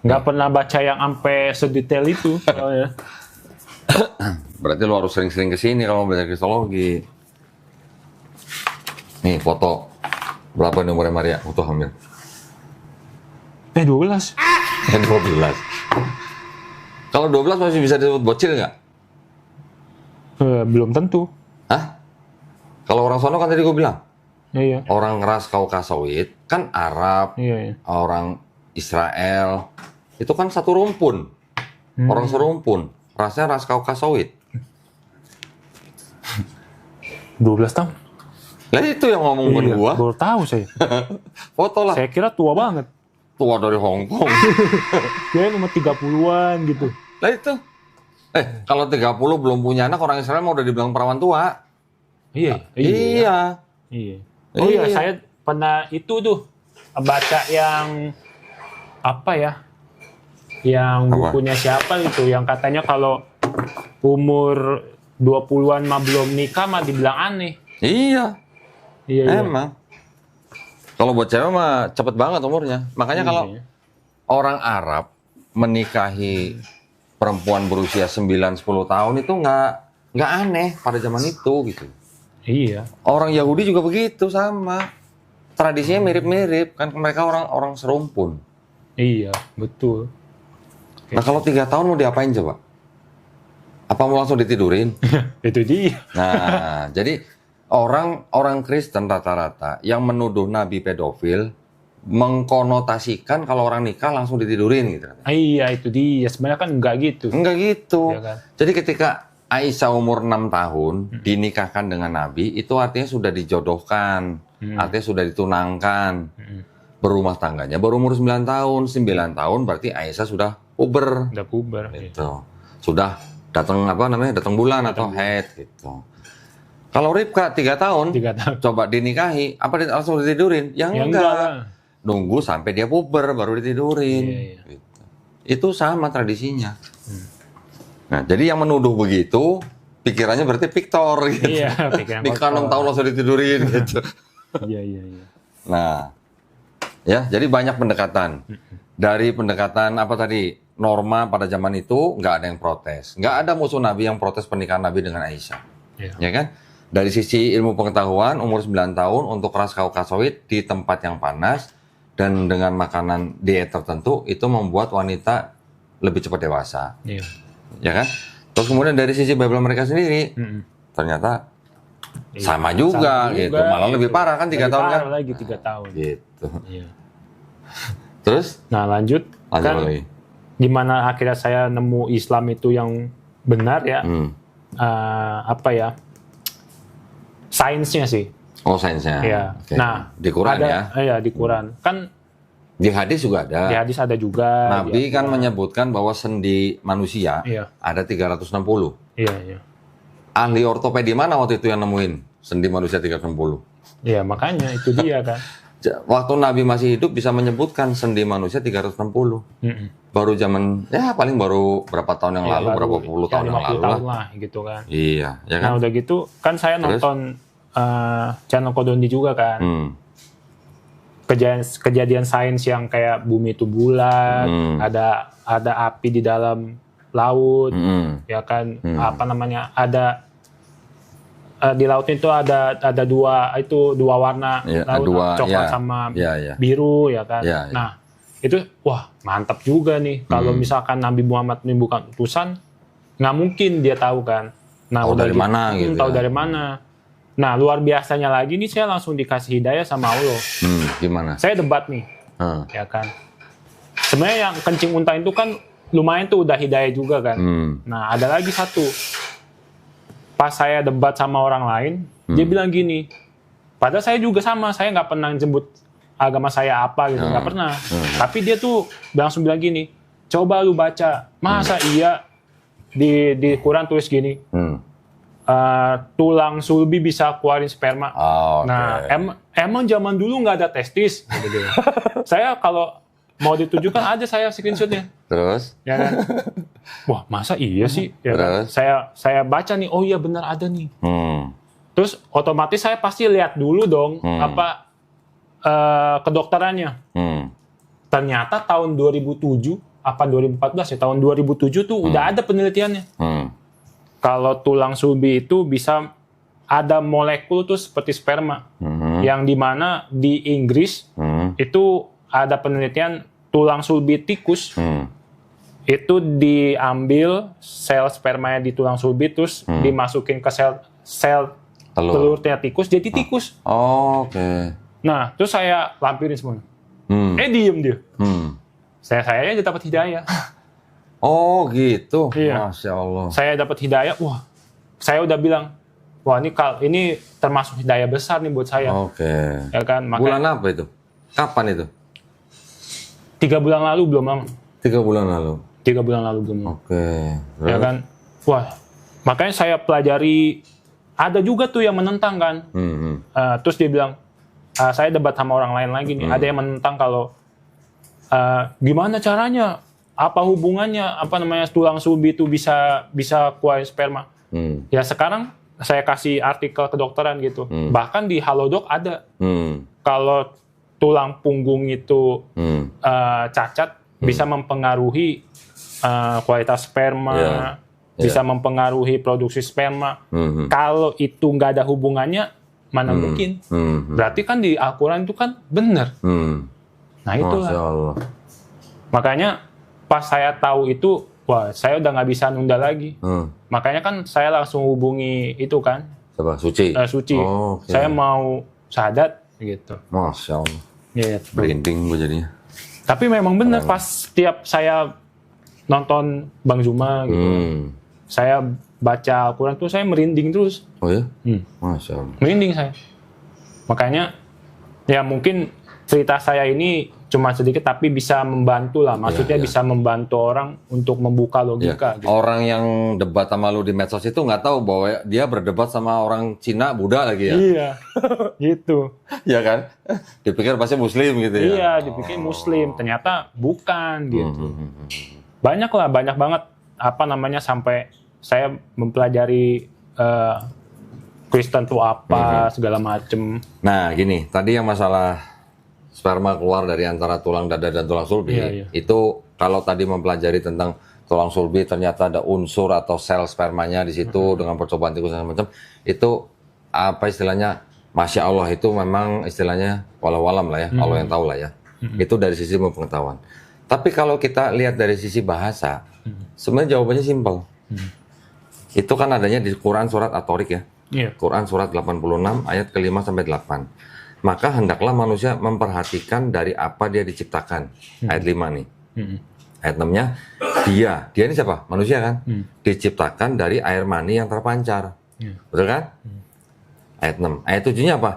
[SPEAKER 2] Nggak pernah baca yang sampai sedetail itu. Soalnya.
[SPEAKER 1] Berarti lu harus sering-sering kesini kalau mau belajar kristologi. Nih foto. Berapa nih umurnya Maria waktu hamil?
[SPEAKER 2] 12.
[SPEAKER 1] 12. Kalau 12 masih bisa disebut bocil nggak?
[SPEAKER 2] Belum tentu.
[SPEAKER 1] Hah? Kalau orang sono kan tadi gue bilang.
[SPEAKER 2] Iya.
[SPEAKER 1] Orang ras Kaukasoid kan Arab,
[SPEAKER 2] Iya.
[SPEAKER 1] orang Israel. Itu kan satu rumpun. Orang serumpun. Rasnya ras Kaukasoid.
[SPEAKER 2] 12 tahun.
[SPEAKER 1] Lah itu yang ngomong
[SPEAKER 2] Iya,
[SPEAKER 1] gua.
[SPEAKER 2] baru tahu saya.
[SPEAKER 1] Foto lah.
[SPEAKER 2] Saya kira tua banget.
[SPEAKER 1] Tua dari Hong Kong.
[SPEAKER 2] Ya nomor 30-an gitu.
[SPEAKER 1] Lah itu. Kalau 30 belum punya anak, orang Israel mau udah dibilang perawan tua.
[SPEAKER 2] Iya.
[SPEAKER 1] Iya.
[SPEAKER 2] Oh iya,
[SPEAKER 1] Iya.
[SPEAKER 2] saya pernah itu tuh baca yang apa ya? Yang
[SPEAKER 1] Apa?
[SPEAKER 2] bukunya siapa itu yang katanya kalau umur 20-an mah belum nikah mah dibilang aneh.
[SPEAKER 1] Iya.
[SPEAKER 2] Iya.
[SPEAKER 1] Emang. Kalau buat cewek mah cepet banget umurnya. Makanya kalau orang Arab menikahi perempuan berusia 9-10 tahun itu nggak aneh pada zaman itu gitu.
[SPEAKER 2] Iya.
[SPEAKER 1] Orang Yahudi juga begitu sama. Tradisinya mirip-mirip kan mereka orang serumpun.
[SPEAKER 2] Iya, betul.
[SPEAKER 1] Nah kalau 3 tahun mau diapain coba? Apa mau langsung ditidurin?
[SPEAKER 2] Itu dia.
[SPEAKER 1] Nah jadi orang Kristen rata-rata yang menuduh Nabi pedofil mengkonotasikan kalau orang nikah langsung ditidurin gitu.
[SPEAKER 2] Iya, itu dia. Sebenarnya kan enggak gitu.
[SPEAKER 1] Enggak gitu.
[SPEAKER 2] Iya kan?
[SPEAKER 1] Jadi ketika Aisyah umur 6 tahun dinikahkan dengan Nabi, itu artinya sudah dijodohkan, artinya sudah ditunangkan. Berumah tangganya baru umur 9 tahun. 9 tahun berarti Aisyah sudah puber.
[SPEAKER 2] Udah puber.
[SPEAKER 1] Gitu. Sudah datang datang bulan atau haid gitu. Kalau Ribka 3 tahun,
[SPEAKER 2] 3 tahun.
[SPEAKER 1] coba dinikahi, apa langsung ditidurin? Ya enggak. Nunggu sampai dia puber baru ditidurin.
[SPEAKER 2] Iya.
[SPEAKER 1] Gitu. Itu sama tradisinya. Nah, jadi yang menuduh begitu, pikirannya berarti Victor gitu.
[SPEAKER 2] Iya, pikiran
[SPEAKER 1] Nikah 6 tahun langsung ditidurin gitu.
[SPEAKER 2] Iya.
[SPEAKER 1] Nah, ya, jadi banyak pendekatan. Dari pendekatan apa tadi? Norma pada zaman itu nggak ada yang protes. Nggak ada musuh Nabi yang protes pernikahan Nabi dengan Aisyah.
[SPEAKER 2] Iya.
[SPEAKER 1] Ya kan? Dari sisi ilmu pengetahuan, umur 9 tahun untuk ras kaukasawit di tempat yang panas dan dengan makanan diet tertentu itu membuat wanita lebih cepat dewasa.
[SPEAKER 2] Iya.
[SPEAKER 1] Ya kan? Terus kemudian dari sisi Bible mereka sendiri, ternyata sama juga gitu. Malah lebih parah kan 3 tahun kan?
[SPEAKER 2] Parah lagi 3 tahun.
[SPEAKER 1] Gitu.
[SPEAKER 2] Iya.
[SPEAKER 1] Terus?
[SPEAKER 2] Nah, lanjut kan
[SPEAKER 1] Lagi.
[SPEAKER 2] gimana akhirnya saya nemu Islam itu yang benar ya? Apa ya? Sainsnya sih.
[SPEAKER 1] Oh, sainsnya.
[SPEAKER 2] Iya.
[SPEAKER 1] Oke.
[SPEAKER 2] Nah,
[SPEAKER 1] di Quran
[SPEAKER 2] ada,
[SPEAKER 1] ya?
[SPEAKER 2] Iya, di Quran. Kan
[SPEAKER 1] Di hadis juga ada.
[SPEAKER 2] di hadis ada juga.
[SPEAKER 1] Nabi kan menyebutkan bahwa sendi manusia
[SPEAKER 2] Iya.
[SPEAKER 1] ada 360.
[SPEAKER 2] Iya.
[SPEAKER 1] Ahli ortopedi mana waktu itu yang nemuin sendi manusia 360?
[SPEAKER 2] Iya, makanya itu dia kan.
[SPEAKER 1] Waktu Nabi masih hidup bisa menyebutkan sendi manusia 360. Baru zaman, ya paling baru berapa tahun yang lalu, berapa puluh tahun yang lalu
[SPEAKER 2] 50 tahun
[SPEAKER 1] lah.
[SPEAKER 2] lah gitu kan.
[SPEAKER 1] Iya, ya kan?
[SPEAKER 2] Nah, udah gitu kan saya
[SPEAKER 1] Terus?
[SPEAKER 2] nonton channel Kodondi juga kan. Kejadian sains yang kayak bumi itu bulat, ada api di dalam laut, ya kan, apa namanya, ada di laut itu ada dua warna
[SPEAKER 1] Ya,
[SPEAKER 2] laut, coklat
[SPEAKER 1] ya,
[SPEAKER 2] sama
[SPEAKER 1] ya.
[SPEAKER 2] biru, ya kan.
[SPEAKER 1] Ya, ya.
[SPEAKER 2] Nah, itu wah mantap juga nih kalau misalkan Nabi Muhammad ini bukan utusan, nggak mungkin dia tahu kan. Nah,
[SPEAKER 1] Tahu
[SPEAKER 2] udah
[SPEAKER 1] dari
[SPEAKER 2] gitu,
[SPEAKER 1] mana gitu
[SPEAKER 2] tahu
[SPEAKER 1] ya.
[SPEAKER 2] dari mana. Nah, luar biasanya lagi nih saya langsung dikasih hidayah sama Allah.
[SPEAKER 1] Gimana?
[SPEAKER 2] Saya debat nih, ya kan. Sebenarnya yang kencing unta itu kan lumayan tuh udah hidayah juga kan. Nah, ada lagi satu. Pas saya debat sama orang lain, dia bilang gini. Padahal saya juga sama, saya nggak pernah jemput agama saya apa gitu, nggak pernah. Tapi dia tuh langsung bilang gini, coba lu baca, masa iya di Quran tulis gini. Tulang sulbi bisa keluarin sperma.
[SPEAKER 1] Oh, okay.
[SPEAKER 2] Nah, emang zaman dulu nggak ada testis. Gitu. Saya kalau mau ditujukan aja saya screenshotnya.
[SPEAKER 1] Terus?
[SPEAKER 2] Ya kan? Wah, masa iya sih? Ya kan?
[SPEAKER 1] Terus?
[SPEAKER 2] Saya baca nih, oh iya benar ada nih. Terus otomatis saya pasti lihat dulu dong apa kedokterannya. Ternyata tahun 2007 apa 2014 ya, tahun 2007 tuh udah ada penelitiannya. Kalau tulang sulbi itu bisa ada molekul tuh seperti sperma, yang dimana di Inggris itu ada penelitian tulang sulbi tikus itu diambil sel spermanya di tulang sulbi terus dimasukin ke sel telurnya tikus jadi tikus.
[SPEAKER 1] Oh, oke.
[SPEAKER 2] Nah, terus saya lampirin semua. Diem dia. Saya aja dapat hidayah.
[SPEAKER 1] Oh gitu,
[SPEAKER 2] Iya.
[SPEAKER 1] Masya Allah.
[SPEAKER 2] Saya dapat hidayah, wah, saya udah bilang, wah ini termasuk hidayah besar nih buat saya.
[SPEAKER 1] Oke.
[SPEAKER 2] Ya kan,
[SPEAKER 1] Bulan apa itu? Kapan itu?
[SPEAKER 2] 3 bulan lalu belum lama.
[SPEAKER 1] 3 bulan lalu.
[SPEAKER 2] 3 bulan lalu belum lama.
[SPEAKER 1] Oke.
[SPEAKER 2] Ya kan, wah, makanya saya pelajari, ada juga tuh yang menentang kan. Terus dia bilang, saya debat sama orang lain lagi nih, ada yang menentang kalau gimana caranya? Apa hubungannya tulang sulbi itu bisa keluarin sperma? Ya sekarang saya kasih artikel kedokteran gitu. Bahkan di Halodoc ada. Kalau tulang punggung itu cacat bisa mempengaruhi kualitas sperma, bisa mempengaruhi produksi sperma. Kalau itu nggak ada hubungannya, mana mungkin? Berarti kan di Al-Quran itu kan benar. Nah itulah.
[SPEAKER 1] Masya Allah.
[SPEAKER 2] Makanya pas saya tahu itu, wah saya udah nggak bisa nunda lagi. Makanya kan saya langsung hubungi itu kan,
[SPEAKER 1] Coba Suci.
[SPEAKER 2] Suci.
[SPEAKER 1] Oh, oke.
[SPEAKER 2] Saya mau syahadat gitu.
[SPEAKER 1] Masya Allah.
[SPEAKER 2] Iya.
[SPEAKER 1] Merinding gue jadinya.
[SPEAKER 2] Tapi memang benar pas setiap saya nonton Bang Zuma gitu, saya baca Al-Quran tuh saya merinding terus.
[SPEAKER 1] Oh ya? Masya Allah.
[SPEAKER 2] Merinding saya. Makanya ya mungkin cerita saya ini cuma sedikit tapi bisa membantu lah. Maksudnya bisa membantu orang untuk membuka logika. Gitu.
[SPEAKER 1] Orang yang debat sama lu di medsos itu nggak tahu bahwa dia berdebat sama orang Cina, Buddha lagi ya?
[SPEAKER 2] Iya, gitu.
[SPEAKER 1] Iya kan? Dipikir pasti Muslim gitu ya?
[SPEAKER 2] Iya, dipikir Muslim. Ternyata bukan gitu. Banyak banget sampai saya mempelajari Kristen itu apa, segala macem.
[SPEAKER 1] Nah gini, tadi yang masalah sperma keluar dari antara tulang dada dan tulang sulbi, itu kalau tadi mempelajari tentang tulang sulbi ternyata ada unsur atau sel spermanya di situ dengan percobaan tikus dan macam itu apa istilahnya, Masya Allah, itu memang istilahnya walau alam lah ya, Allah yang tahu lah ya. Itu dari sisi pengetahuan. Tapi kalau kita lihat dari sisi bahasa, sebenarnya jawabannya simpel. Itu kan adanya di Quran surat At-Tariq ya. Quran surat 86 ayat ke-5 sampai 8. Maka hendaklah manusia memperhatikan dari apa dia diciptakan. Ayat 5 nih. Ayat 6-nya, dia ini siapa? Manusia kan? Diciptakan dari air mani yang terpancar. Betul kan? Ayat 6. Ayat 7-nya apa?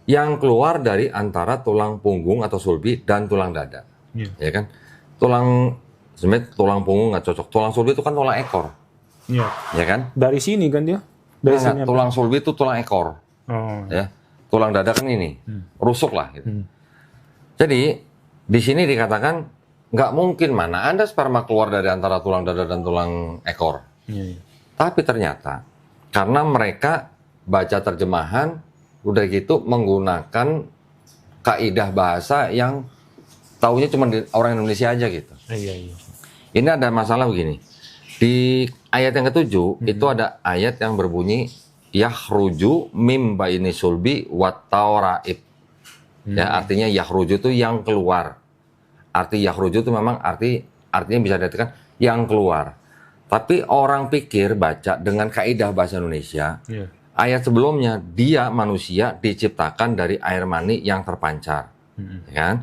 [SPEAKER 1] Yang keluar dari antara tulang punggung atau sulbi dan tulang dada. Ya kan? Sebenarnya tulang punggung nggak cocok. Tulang sulbi itu kan tulang ekor. Ya kan?
[SPEAKER 2] Dari sini kan dia? Dari sini
[SPEAKER 1] tulang sulbi itu tulang ekor. Ya. Tulang dada kan ini, rusuk lah gitu. Jadi di sini dikatakan nggak mungkin mana ada sperma keluar dari antara tulang dada dan tulang ekor. Tapi ternyata karena mereka baca terjemahan udah gitu menggunakan kaidah bahasa yang taunya cuma orang Indonesia aja gitu. Ini ada masalah begini. Di ayat yang ke-7 itu ada ayat yang berbunyi yakhruju mim baini sulbi wat tauraib. Ya, artinya yakhruju itu yang keluar. Arti yakhruju itu memang artinya bisa diartikan yang keluar. Tapi orang pikir baca dengan kaidah bahasa Indonesia. Ayat sebelumnya dia manusia diciptakan dari air mani yang terpancar. Ya kan?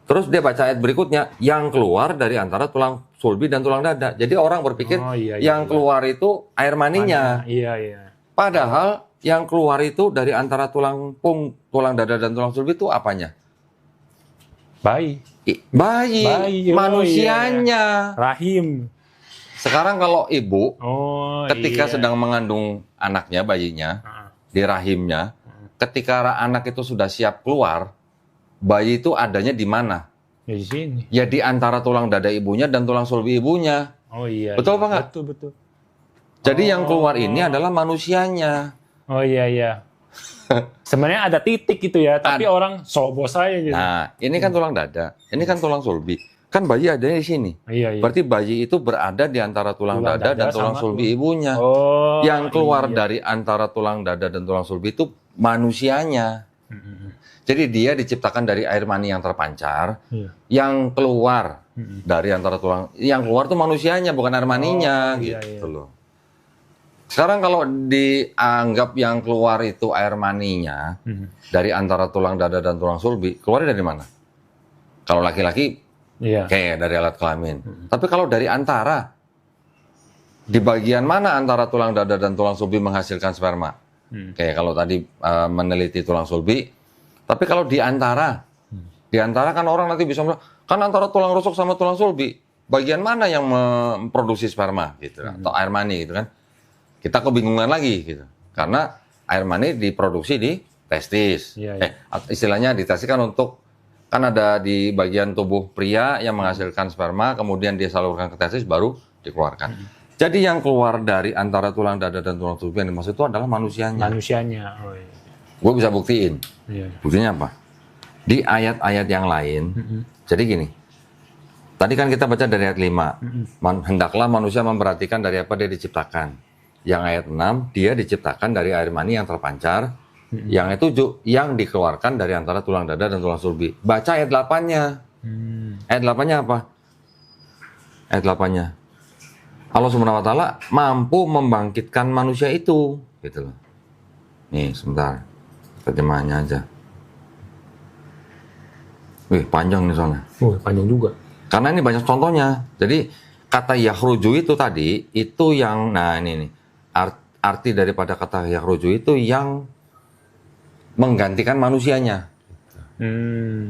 [SPEAKER 1] Terus dia baca ayat berikutnya yang keluar dari antara tulang sulbi dan tulang dada. Jadi orang berpikir yang keluar itu air maninya. Padahal yang keluar itu dari antara tulang dada dan tulang sulbi itu apanya?
[SPEAKER 2] Bayi.
[SPEAKER 1] Manusianya.
[SPEAKER 2] Rahim.
[SPEAKER 1] Sekarang kalau ibu ketika sedang mengandung anaknya, bayinya di rahimnya, ketika anak itu sudah siap keluar, bayi itu adanya di mana?
[SPEAKER 2] Ya di sini.
[SPEAKER 1] Ya di antara tulang dada ibunya dan tulang sulbi ibunya. Betul apa enggak?
[SPEAKER 2] Betul.
[SPEAKER 1] Jadi yang keluar ini adalah manusianya.
[SPEAKER 2] Sebenarnya ada titik gitu ya, tapi orang sobos aja gitu.
[SPEAKER 1] Nah, ini kan tulang dada, ini kan tulang sulbi. Kan bayi adanya di sini. Berarti bayi itu berada di antara tulang dada dan tulang sulbi ibunya. Yang keluar dari antara tulang dada dan tulang sulbi itu manusianya. Jadi dia diciptakan dari air mani yang terpancar, yang keluar dari antara tulang, yang keluar tuh manusianya bukan air maninya, gitu loh. Sekarang kalau dianggap yang keluar itu air maninya dari antara tulang dada dan tulang sulbi, keluarnya dari mana? Kalau laki-laki, kayak dari alat kelamin. Tapi kalau dari antara, di bagian mana antara tulang dada dan tulang sulbi menghasilkan sperma? Kayak kalau tadi meneliti tulang sulbi. Tapi kalau di antara kan orang nanti bisa bilang, kan antara tulang rusuk sama tulang sulbi, bagian mana yang memproduksi sperma gitu, atau air mani gitu kan? Kita kebingungan lagi gitu. Karena air mani diproduksi di testis. Istilahnya di testis kan kan ada di bagian tubuh pria yang menghasilkan sperma, kemudian dia salurkan ke testis baru dikeluarkan. Jadi yang keluar dari antara tulang dada dan tulang sulbi yang dimaksud itu adalah manusianya. Gue bisa buktiin. Buktinya apa? Di ayat-ayat yang lain. Jadi gini. Tadi kan kita baca dari ayat 5. Hendaklah manusia memperhatikan dari apa dia diciptakan. Yang ayat 6, dia diciptakan dari air mani yang terpancar. Yang ayat 7, yang dikeluarkan dari antara tulang dada dan tulang sulbi. Baca ayat 8-nya. Ayat 8-nya apa? Ayat 8-nya. Allah Subhanahu wa taala mampu membangkitkan manusia itu, gitu loh. Nih, sebentar. Terjemahannya aja. Wih, panjang nih soalnya.
[SPEAKER 2] Panjang juga.
[SPEAKER 1] Karena ini banyak contohnya. Jadi kata yakhruju itu tadi, itu yang, nah ini nih, arti daripada kata yakhruju itu yang menggantikan manusianya.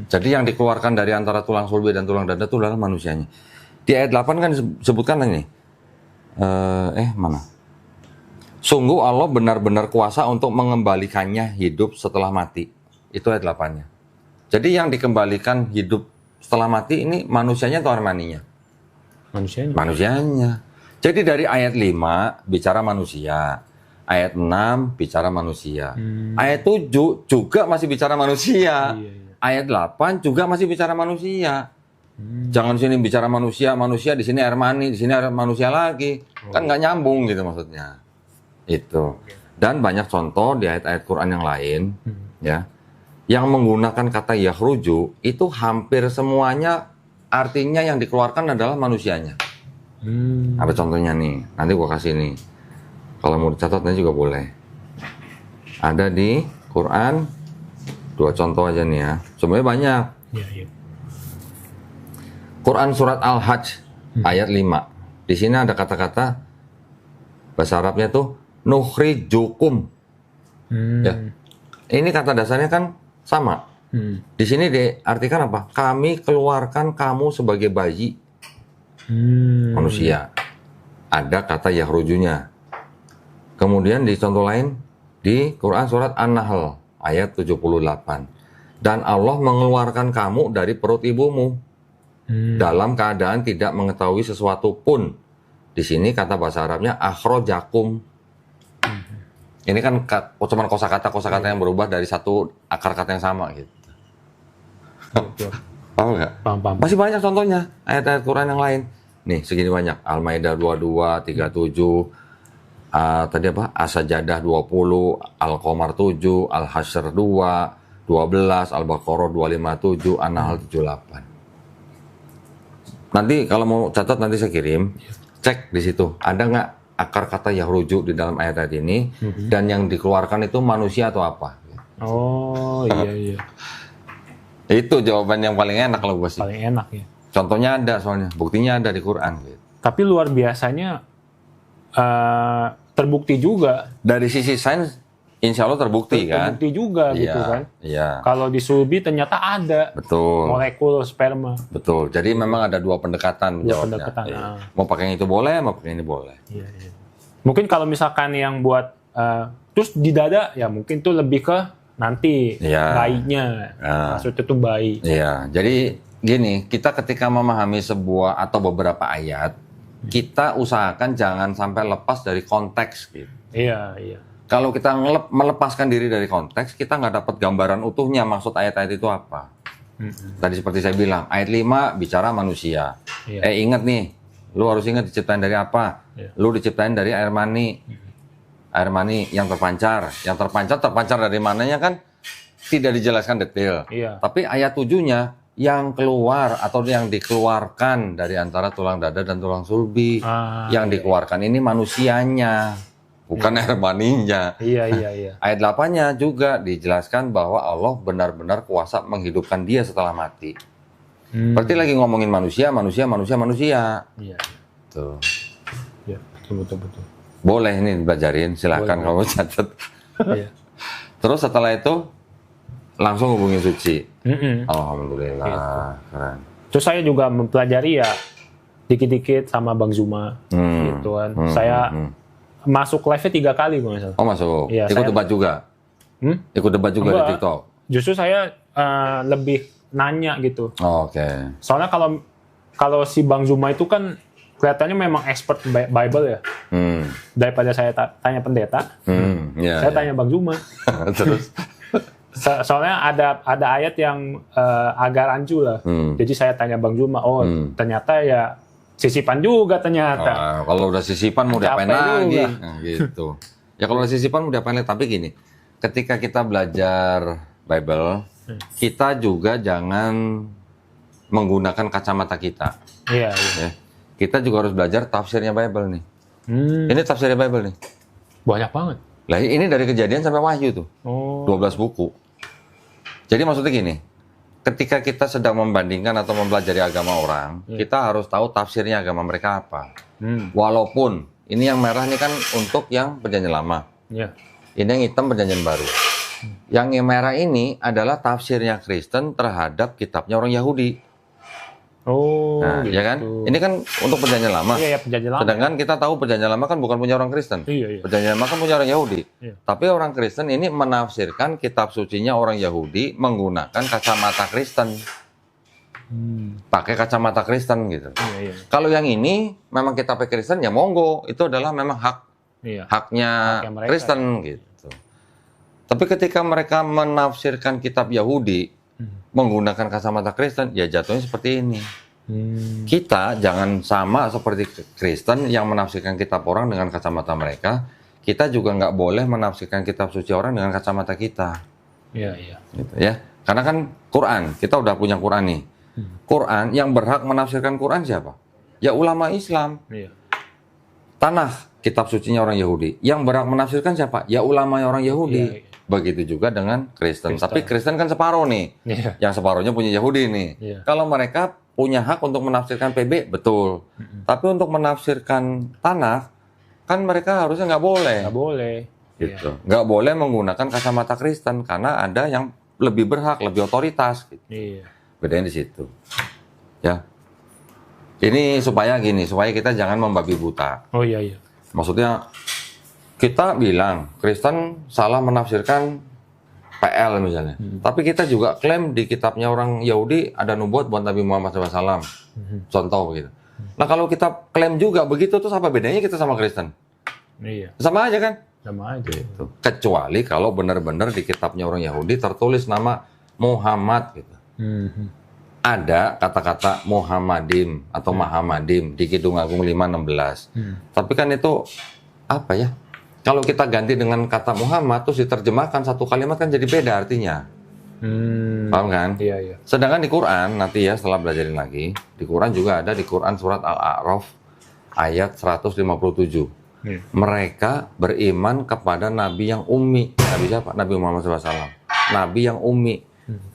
[SPEAKER 1] Jadi yang dikeluarkan dari antara tulang sulbi dan tulang dada itu adalah manusianya. Di ayat 8 kan disebutkan ini, mana? Sungguh Allah benar-benar kuasa untuk mengembalikannya hidup setelah mati. Itu ayat 8-nya. Jadi yang dikembalikan hidup setelah mati ini manusianya atau armaninya?
[SPEAKER 2] Manusianya.
[SPEAKER 1] Manusianya. Jadi dari ayat 5 bicara manusia. Ayat 6 bicara manusia. Ayat 7 juga masih bicara manusia.
[SPEAKER 2] Iya.
[SPEAKER 1] Ayat 8 juga masih bicara manusia. Jangan sini bicara manusia, di sini armani, di sini manusia lagi. Kan nggak nyambung gitu maksudnya. Itu. Dan banyak contoh di ayat-ayat Quran yang lain, ya, yang menggunakan kata yakhruju itu hampir semuanya artinya yang dikeluarkan adalah manusianya. Ada contohnya nih, nanti gua kasih nih. Kalau mau dicatat nanti juga boleh. Ada di Quran 2 contoh aja nih ya. Sebenarnya banyak.
[SPEAKER 2] Iya.
[SPEAKER 1] Quran surat Al-Hajj ayat 5. Di sini ada kata-kata bahasa Arabnya tuh nukhrijukum. Ya. Ini kata dasarnya kan sama. Di sini diartikan apa? Kami keluarkan kamu sebagai bayi manusia. Ada kata yakhrujunya. Kemudian di contoh lain di Quran surat An-Nahl ayat 78. Dan Allah mengeluarkan kamu dari perut ibumu dalam keadaan tidak mengetahui sesuatu pun. Di sini kata bahasa Arabnya akhrojakum. Ini kan cuma kosakata yang berubah dari satu akar kata yang sama gitu. Paham nggak?
[SPEAKER 2] Paham.
[SPEAKER 1] Masih banyak contohnya ayat-ayat Quran yang lain. Nih segini banyak. Al-Maidah 22, 37, tadi apa? As-Sajadah 20, Al-Qamar 7, Al-Hasyr 2, 12, Al-Baqarah 257, An-Nahl 78. Nanti kalau mau catat nanti saya kirim. Cek di situ. Ada nggak akar kata yakhruju di dalam ayat-ayat ini dan yang dikeluarkan itu manusia atau apa?
[SPEAKER 2] Oh iya.
[SPEAKER 1] Itu jawaban yang paling enak kalau gue sih.
[SPEAKER 2] Paling enak ya.
[SPEAKER 1] Contohnya ada soalnya, buktinya ada di Quran. Gitu.
[SPEAKER 2] Tapi luar biasanya terbukti juga.
[SPEAKER 1] Dari sisi sains, insya Allah terbukti kan?
[SPEAKER 2] Terbukti juga gitu kan.
[SPEAKER 1] Iya.
[SPEAKER 2] Kalau di sulbi ternyata ada
[SPEAKER 1] Betul.
[SPEAKER 2] molekul sperma.
[SPEAKER 1] Betul. Jadi memang ada dua pendekatan jawabnya.
[SPEAKER 2] pendekatan,
[SPEAKER 1] Iya. Mau pakai yang itu boleh, mau pakai yang ini boleh.
[SPEAKER 2] Iya. Mungkin kalau misalkan yang buat terus di dada ya mungkin tuh lebih ke nanti bayinya. Maksudnya tuh bayi.
[SPEAKER 1] Iya. Jadi gini, kita ketika memahami sebuah atau beberapa ayat, kita usahakan jangan sampai lepas dari konteks gitu.
[SPEAKER 2] Iya.
[SPEAKER 1] Kalau kita melepaskan diri dari konteks, kita nggak dapat gambaran utuhnya maksud ayat-ayat itu apa. Tadi seperti saya bilang, ayat 5 bicara manusia.
[SPEAKER 2] Iya.
[SPEAKER 1] Ingat nih, lu harus ingat diciptain dari apa?
[SPEAKER 2] Iya.
[SPEAKER 1] Lu diciptain dari air mani. Air mani yang terpancar. Yang terpancar dari mananya kan tidak dijelaskan detail.
[SPEAKER 2] Iya.
[SPEAKER 1] Tapi ayat 7-nya yang keluar atau yang dikeluarkan dari antara tulang dada dan tulang sulbi. Yang dikeluarkan ini manusianya, bukan air maninya.
[SPEAKER 2] Iya.
[SPEAKER 1] Ayat 8-nya juga dijelaskan bahwa Allah benar-benar kuasa menghidupkan dia setelah mati. Berarti lagi ngomongin manusia.
[SPEAKER 2] Iya.
[SPEAKER 1] Tuh.
[SPEAKER 2] Iya, betul.
[SPEAKER 1] Boleh ini belajarin, silakan kalau catat.
[SPEAKER 2] Iya.
[SPEAKER 1] Terus setelah itu langsung hubungin Suci. Alhamdulillah,
[SPEAKER 2] Gitu.
[SPEAKER 1] keren.
[SPEAKER 2] Terus saya juga mempelajari ya dikit-dikit sama Bang Zuma gitu kan. Saya masuk live-nya 3 kali kalau nggak salah.
[SPEAKER 1] Oh masuk.
[SPEAKER 2] Iya,
[SPEAKER 1] Ikut debat juga. Ikut debat juga
[SPEAKER 2] Enggak.
[SPEAKER 1] di TikTok.
[SPEAKER 2] Justru saya lebih nanya gitu.
[SPEAKER 1] Oh, Oke.
[SPEAKER 2] Soalnya kalau si Bang Zuma itu kan kelihatannya memang expert Bible ya. Daripada saya tanya pendeta, saya tanya Bang Zuma.
[SPEAKER 1] Terus.
[SPEAKER 2] Soalnya ada ayat yang agak rancu lah. Jadi saya tanya Bang Zuma, ternyata ya sisipan juga ternyata.
[SPEAKER 1] Kalau udah sisipan mau diapain lagi?
[SPEAKER 2] juga.
[SPEAKER 1] Nah, gitu. Ya kalau udah sisipan mau diapain lagi? Tapi gini, ketika kita belajar Bible, kita juga jangan menggunakan kacamata kita.
[SPEAKER 2] Iya.
[SPEAKER 1] Ya. Kita juga harus belajar tafsirnya Bible nih. Ini tafsirnya Bible nih.
[SPEAKER 2] Banyak banget.
[SPEAKER 1] Lah ini dari Kejadian sampai Wahyu tuh. 12 buku. Jadi maksudnya gini, ketika kita sedang membandingkan atau mempelajari agama orang, kita harus tahu tafsirnya agama mereka apa. Walaupun ini yang merah ini kan untuk yang perjanjian lama.
[SPEAKER 2] Ya.
[SPEAKER 1] Ini yang hitam perjanjian baru. Yang merah ini adalah tafsirnya Kristen terhadap kitabnya orang Yahudi.
[SPEAKER 2] Oh,
[SPEAKER 1] Nah,
[SPEAKER 2] gitu.
[SPEAKER 1] ya kan? Ini kan untuk perjanjian lama.
[SPEAKER 2] Iya, ya, perjanjian lama.
[SPEAKER 1] Sedangkan kita tahu perjanjian lama kan bukan punya orang Kristen.
[SPEAKER 2] Iya.
[SPEAKER 1] Perjanjian lama kan punya orang Yahudi.
[SPEAKER 2] Iya.
[SPEAKER 1] Tapi orang Kristen ini menafsirkan kitab sucinya orang Yahudi menggunakan kacamata Kristen. Pakai kacamata Kristen gitu.
[SPEAKER 2] Iya.
[SPEAKER 1] Kalau yang ini memang kitabnya Kristen ya monggo, itu adalah memang
[SPEAKER 2] Iya.
[SPEAKER 1] haknya
[SPEAKER 2] Haknya mereka.
[SPEAKER 1] Kristen gitu. Tapi ketika mereka menafsirkan kitab Yahudi menggunakan kacamata Kristen, ya jatuhnya seperti ini. Kita jangan sama seperti Kristen yang menafsirkan kitab orang dengan kacamata mereka. Kita juga nggak boleh menafsirkan kitab suci orang dengan kacamata kita.
[SPEAKER 2] Iya.
[SPEAKER 1] Gitu, ya. Karena kan Quran, kita udah punya Quran nih. Quran yang berhak menafsirkan Quran siapa? Ya ulama Islam.
[SPEAKER 2] Iya.
[SPEAKER 1] Tanah kitab sucinya orang Yahudi. Yang berhak menafsirkan siapa? Ya ulama orang Yahudi.
[SPEAKER 2] Iya.
[SPEAKER 1] Begitu juga dengan Kristen. Tapi Kristen kan separuh nih.
[SPEAKER 2] Iya.
[SPEAKER 1] Yang separuhnya punya Yahudi nih.
[SPEAKER 2] Iya.
[SPEAKER 1] Kalau mereka punya hak untuk menafsirkan PB, betul. Tapi untuk menafsirkan Tanakh, kan mereka harusnya nggak boleh.
[SPEAKER 2] Nggak boleh.
[SPEAKER 1] Gitu. Nggak boleh menggunakan kacamata Kristen karena ada yang lebih berhak, lebih otoritas. Gitu.
[SPEAKER 2] Iya.
[SPEAKER 1] Bedanya di situ. Ya. Ini supaya gini, supaya kita jangan membabi buta.
[SPEAKER 2] Oh iya.
[SPEAKER 1] Maksudnya kita bilang Kristen salah menafsirkan PL misalnya. Tapi kita juga klaim di kitabnya orang Yahudi ada nubuat buat Nabi Muhammad SAW. Contoh begitu. Nah kalau kita klaim juga begitu, terus apa bedanya kita sama Kristen?
[SPEAKER 2] Iya.
[SPEAKER 1] Sama aja kan?
[SPEAKER 2] Sama aja.
[SPEAKER 1] Gitu. Kecuali kalau benar-benar di kitabnya orang Yahudi tertulis nama Muhammad gitu. Ada kata-kata Muhammadim atau Mahamadim di Kidung Agung 5:16. Tapi kan itu apa ya? Kalau kita ganti dengan kata Muhammad terus diterjemahkan satu kalimat kan jadi beda artinya. Paham kan?
[SPEAKER 2] Iya.
[SPEAKER 1] Sedangkan di Quran nanti ya setelah belajarin lagi, di Quran juga ada di Quran surat Al-A'raf ayat 157. Mereka beriman kepada nabi yang ummi. Nabi siapa? Nabi Muhammad SAW. Nabi yang ummi.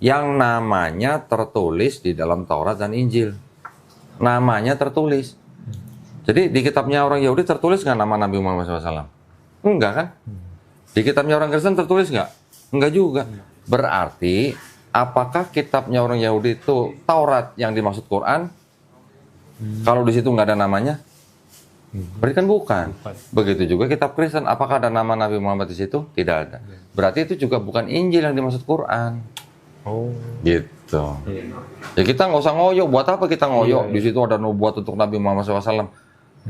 [SPEAKER 1] Yang namanya tertulis di dalam Taurat dan Injil. Namanya tertulis. Jadi di kitabnya orang Yahudi tertulis nggak nama Nabi Muhammad SAW? Enggak kan? Di kitabnya orang Kristen tertulis nggak? Enggak juga. Berarti apakah kitabnya orang Yahudi itu Taurat yang dimaksud Quran? Kalau di situ nggak ada namanya? Berarti kan bukan. Begitu juga kitab Kristen. Apakah ada nama Nabi Muhammad di situ? Tidak ada. Berarti itu juga bukan Injil yang dimaksud Quran.
[SPEAKER 2] Oh.
[SPEAKER 1] Gitu. Ya kita nggak usah ngoyo. Buat apa kita ngoyo? Di situ ada nubuat untuk Nabi Muhammad SAW.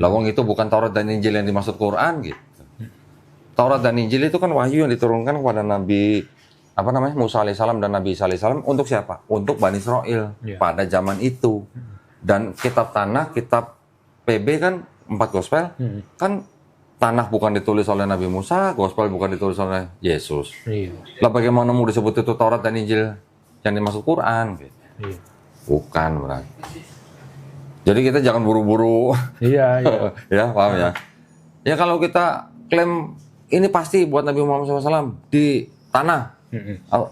[SPEAKER 1] Lawang itu bukan Taurat dan Injil yang dimaksud Quran gitu. Taurat dan Injil itu kan wahyu yang diturunkan kepada Nabi Musa alaihissalam dan Nabi Isa alaihissalam untuk siapa? Untuk Bani Israel pada zaman itu. Dan kitab Tanakh, kitab PB kan 4 gospel kan Tanakh bukan ditulis oleh Nabi Musa, gospel bukan ditulis oleh Yesus.
[SPEAKER 2] Iya.
[SPEAKER 1] Lah bagaimana mau disebut itu Taurat dan Injil yang dimaksud Quran? Gitu.
[SPEAKER 2] Iya.
[SPEAKER 1] Bukan berarti. Jadi kita jangan buru-buru.
[SPEAKER 2] Iya.
[SPEAKER 1] Ya paham ya. Ya kalau kita klaim ini pasti buat Nabi Muhammad SAW di tanah.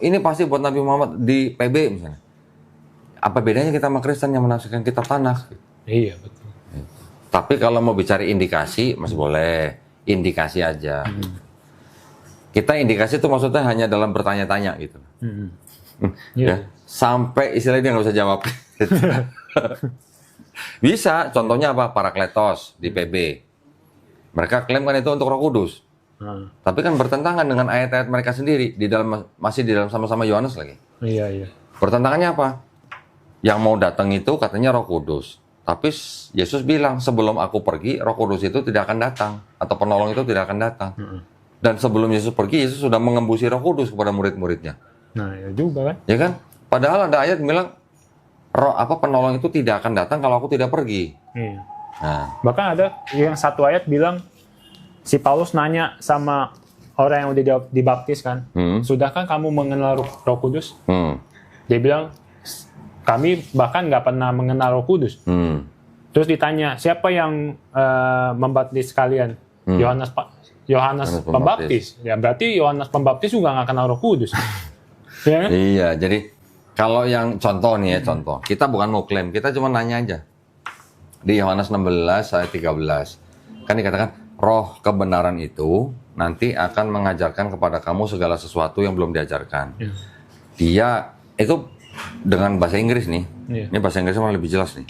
[SPEAKER 1] Ini pasti buat Nabi Muhammad di PB misalnya. Apa bedanya kita sama Kristen yang menafsirkan kitab Tanakh?
[SPEAKER 2] Iya, betul.
[SPEAKER 1] Tapi kalau mau bicara indikasi masih boleh. Indikasi aja. Kita indikasi itu maksudnya hanya dalam bertanya-tanya gitu. Ya, sampai istilahnya dia nggak bisa jawab. Bisa, contohnya apa? Parakletos di PB. Mereka klaim kan itu untuk Roh Kudus. Tapi kan bertentangan dengan ayat-ayat mereka sendiri masih di dalam sama-sama Yohanes lagi.
[SPEAKER 2] Iya.
[SPEAKER 1] Bertentangannya apa? Yang mau datang itu katanya Roh Kudus. Tapi Yesus bilang sebelum aku pergi, Roh Kudus itu tidak akan datang atau penolong itu tidak akan datang. Dan sebelum Yesus pergi, Yesus sudah mengembusi Roh Kudus kepada murid-muridnya.
[SPEAKER 2] Nah, ya juga kan?
[SPEAKER 1] Ya kan? Padahal ada ayat bilang penolong itu tidak akan datang kalau aku tidak pergi.
[SPEAKER 2] Iya.
[SPEAKER 1] Nah,
[SPEAKER 2] Bahkan ada yang satu ayat bilang si Paulus nanya sama orang yang udah dibaptis kan, sudahkah kamu mengenal Roh Kudus? Dia bilang kami bahkan nggak pernah mengenal Roh Kudus. Terus ditanya siapa yang membaptis kalian? Yohanes Pembaptis. Ya berarti Yohanes Pembaptis juga nggak kenal Roh Kudus. Ya kan?
[SPEAKER 1] iya, jadi Kalau yang contoh nih ya, contoh. Kita bukan mau klaim, kita cuma nanya aja. Di Yohanes 16 ayat 13. Kan dikatakan, roh kebenaran itu nanti akan mengajarkan kepada kamu segala sesuatu yang belum diajarkan.
[SPEAKER 2] Ya.
[SPEAKER 1] Dia, itu dengan bahasa Inggris nih.
[SPEAKER 2] Iya.
[SPEAKER 1] Ini bahasa Inggrisnya malah lebih jelas nih.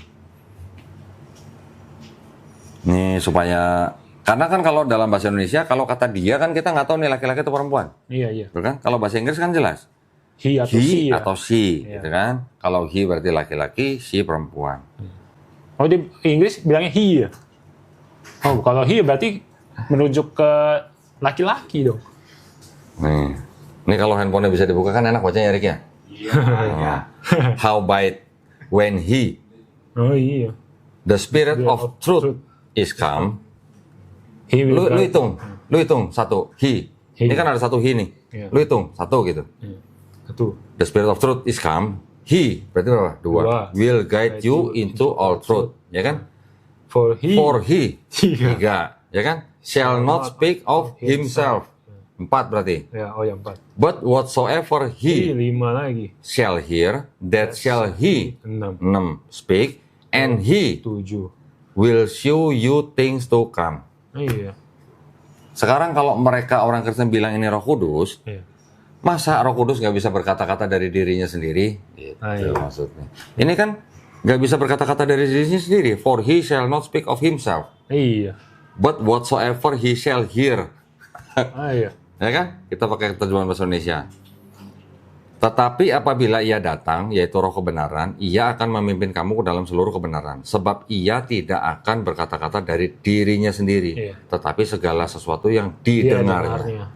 [SPEAKER 1] Nih supaya, karena kan kalau dalam bahasa Indonesia, kalau kata dia kan kita nggak tahu nih laki-laki atau perempuan.
[SPEAKER 2] Iya, iya.
[SPEAKER 1] Betul kan? Kalau bahasa Inggris kan jelas.
[SPEAKER 2] He atau
[SPEAKER 1] He
[SPEAKER 2] she ya?
[SPEAKER 1] atau she,
[SPEAKER 2] Iya.
[SPEAKER 1] gitu kan? Kalau he berarti laki-laki, she perempuan.
[SPEAKER 2] Oh, di Inggris bilangnya he ya? Oh, kalau he berarti merujuk ke laki-laki dong.
[SPEAKER 1] Nih, ini kalau handphonenya bisa dibuka kan enak bacanya Erik ya? Iya. How about when he,
[SPEAKER 2] Oh iya.
[SPEAKER 1] the spirit of truth is come.
[SPEAKER 2] He will
[SPEAKER 1] Lu
[SPEAKER 2] guide.
[SPEAKER 1] hitung satu, he.
[SPEAKER 2] He.
[SPEAKER 1] Ini kan ada satu he nih.
[SPEAKER 2] Iya.
[SPEAKER 1] Lu hitung satu gitu.
[SPEAKER 2] Iya. Satu.
[SPEAKER 1] The spirit of truth is come. He berarti berapa? Dua.
[SPEAKER 2] Dua.
[SPEAKER 1] Will guide you into all truth. Ya kan?
[SPEAKER 2] For he.
[SPEAKER 1] For he.
[SPEAKER 2] Tiga.
[SPEAKER 1] Tiga. Ya kan? Shall not speak of himself. Empat berarti.
[SPEAKER 2] Ya, oh yang 4.
[SPEAKER 1] But whatsoever
[SPEAKER 2] He
[SPEAKER 1] he
[SPEAKER 2] 5 lagi.
[SPEAKER 1] shall hear, that shall he
[SPEAKER 2] 6.
[SPEAKER 1] 6 speak, and he
[SPEAKER 2] 7.
[SPEAKER 1] will show you things to come.
[SPEAKER 2] Iya.
[SPEAKER 1] Sekarang kalau mereka orang Kristen bilang ini Roh Kudus,
[SPEAKER 2] Iya.
[SPEAKER 1] masa Roh Kudus nggak bisa berkata-kata dari dirinya sendiri? Gitu
[SPEAKER 2] Iya.
[SPEAKER 1] maksudnya. Ini kan nggak bisa berkata-kata dari dirinya sendiri. For he shall not speak of himself,
[SPEAKER 2] Iya.
[SPEAKER 1] but whatsoever he shall hear.
[SPEAKER 2] Iya.
[SPEAKER 1] Ya kan? Kita pakai terjemahan bahasa Indonesia. Tetapi apabila ia datang, yaitu roh kebenaran, ia akan memimpin kamu ke dalam seluruh kebenaran. Sebab ia tidak akan berkata-kata dari dirinya sendiri,
[SPEAKER 2] Iya.
[SPEAKER 1] tetapi segala sesuatu yang
[SPEAKER 2] Dia
[SPEAKER 1] didengarnya.
[SPEAKER 2] dengarnya. Ya.